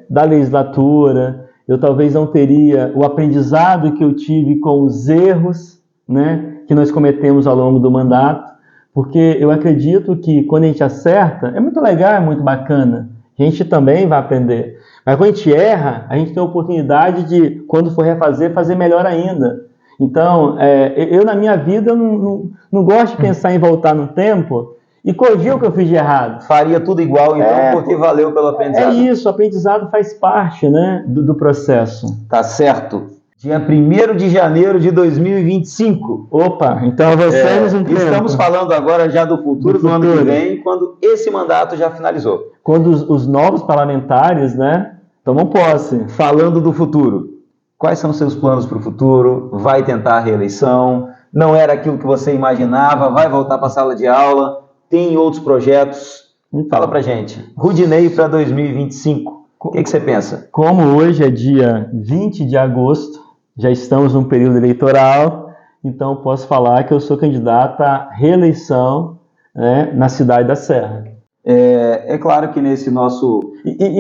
da legislatura, eu talvez não teria o aprendizado que eu tive com os erros, né, que nós cometemos ao longo do mandato, porque eu acredito que quando a gente acerta, é muito legal, é muito bacana, a gente também vai aprender. Mas quando a gente erra, a gente tem a oportunidade de, quando for refazer, fazer melhor ainda. Então, eu na minha vida não gosto de pensar em voltar no tempo e corrigir o que eu fiz de errado. Faria tudo igual, então, porque valeu pelo aprendizado. É isso, o aprendizado faz parte, né, do processo. Tá certo. Dia 1º de janeiro de 2025. Opa, então avançamos um tempo. Estamos falando agora já do futuro, do ano que vem, quando esse mandato já finalizou. Quando os novos parlamentares, né, tomam posse. Falando do futuro, quais são os seus planos para o futuro? Vai tentar a reeleição? Não era aquilo que você imaginava? Vai voltar para a sala de aula? Tem outros projetos? Fala pra gente. Rudinei para 2025. O que você pensa? Como hoje é dia 20 de agosto, já estamos num período eleitoral, então posso falar que eu sou candidato à reeleição, né, na cidade da Serra. É claro que nesse nosso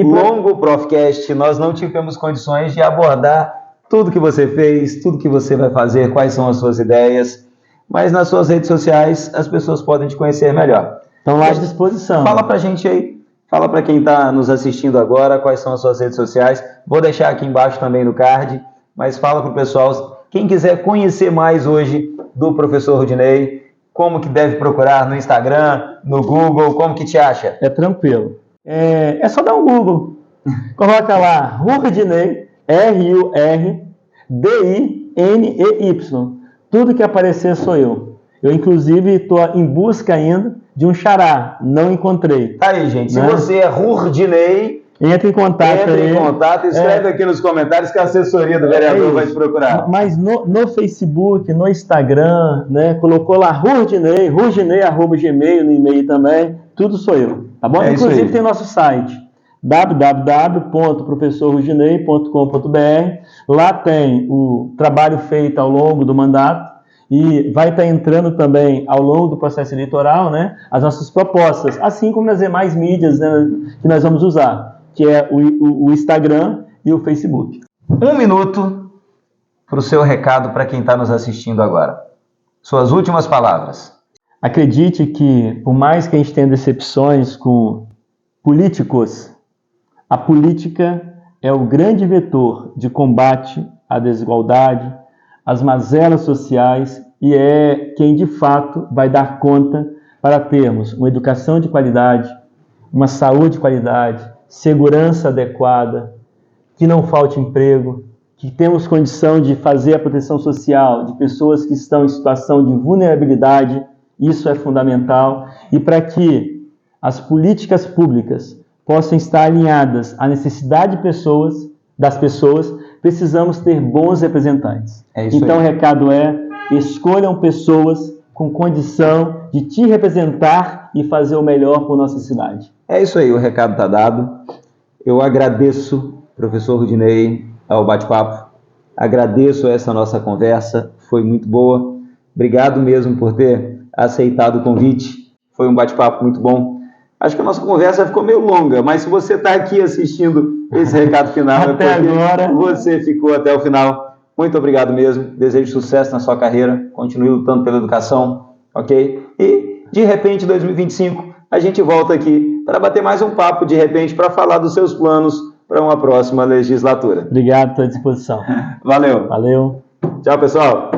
longo Profcast nós não tivemos condições de abordar tudo que você fez, tudo que você vai fazer, quais são as suas ideias, mas nas suas redes sociais as pessoas podem te conhecer melhor. Estão lá à disposição. Fala pra gente aí, fala pra quem está nos assistindo agora quais são as suas redes sociais. Vou deixar aqui embaixo também no card, mas fala pro pessoal, quem quiser conhecer mais hoje do professor Rudinei, como que deve procurar no Instagram, no Google, como que te acha? É tranquilo. É só dar um Google. Coloca lá, Rudinei, RURDINEY. Tudo que aparecer sou eu. Eu, inclusive, estou em busca ainda de um xará. Não encontrei. Tá aí, gente. Se você é Rudinei, entra em contato. Escreve aqui nos comentários que a assessoria do vereador vai te procurar. Mas no Facebook, no Instagram, né, colocou lá Rudinei@gmail, no e-mail também, tudo sou eu, tá bom? Inclusive tem nosso site, www.professorrudinei.com.br. Lá tem o trabalho feito ao longo do mandato e vai estar entrando também ao longo do processo eleitoral, né, as nossas propostas, assim como nas demais mídias, né, que nós vamos usar, que é o Instagram e o Facebook. 1 minuto para o seu recado para quem está nos assistindo agora. Suas últimas palavras. Acredite que, por mais que a gente tenha decepções com políticos, a política é o grande vetor de combate à desigualdade, às mazelas sociais e é quem, de fato, vai dar conta para termos uma educação de qualidade, uma saúde de qualidade, segurança adequada, que não falte emprego, que temos condição de fazer a proteção social de pessoas que estão em situação de vulnerabilidade, isso é fundamental, e para que as políticas públicas possam estar alinhadas à necessidade das pessoas, precisamos ter bons representantes. Então o recado é, escolham pessoas com condição de te representar e fazer o melhor por nossa cidade. É isso aí, o recado está dado. Eu agradeço, professor Rudinei, ao bate-papo. Agradeço essa nossa conversa, foi muito boa. Obrigado mesmo por ter aceitado o convite. Foi um bate-papo muito bom. Acho que a nossa conversa ficou meio longa, mas se você está aqui assistindo esse recado final, até agora você ficou até o final. Muito obrigado mesmo. Desejo sucesso na sua carreira. Continue lutando pela educação, ok? E, de repente, em 2025, a gente volta aqui para bater mais um papo, de repente, para falar dos seus planos para uma próxima legislatura. Obrigado, estou à disposição. Valeu. Valeu. Tchau, pessoal.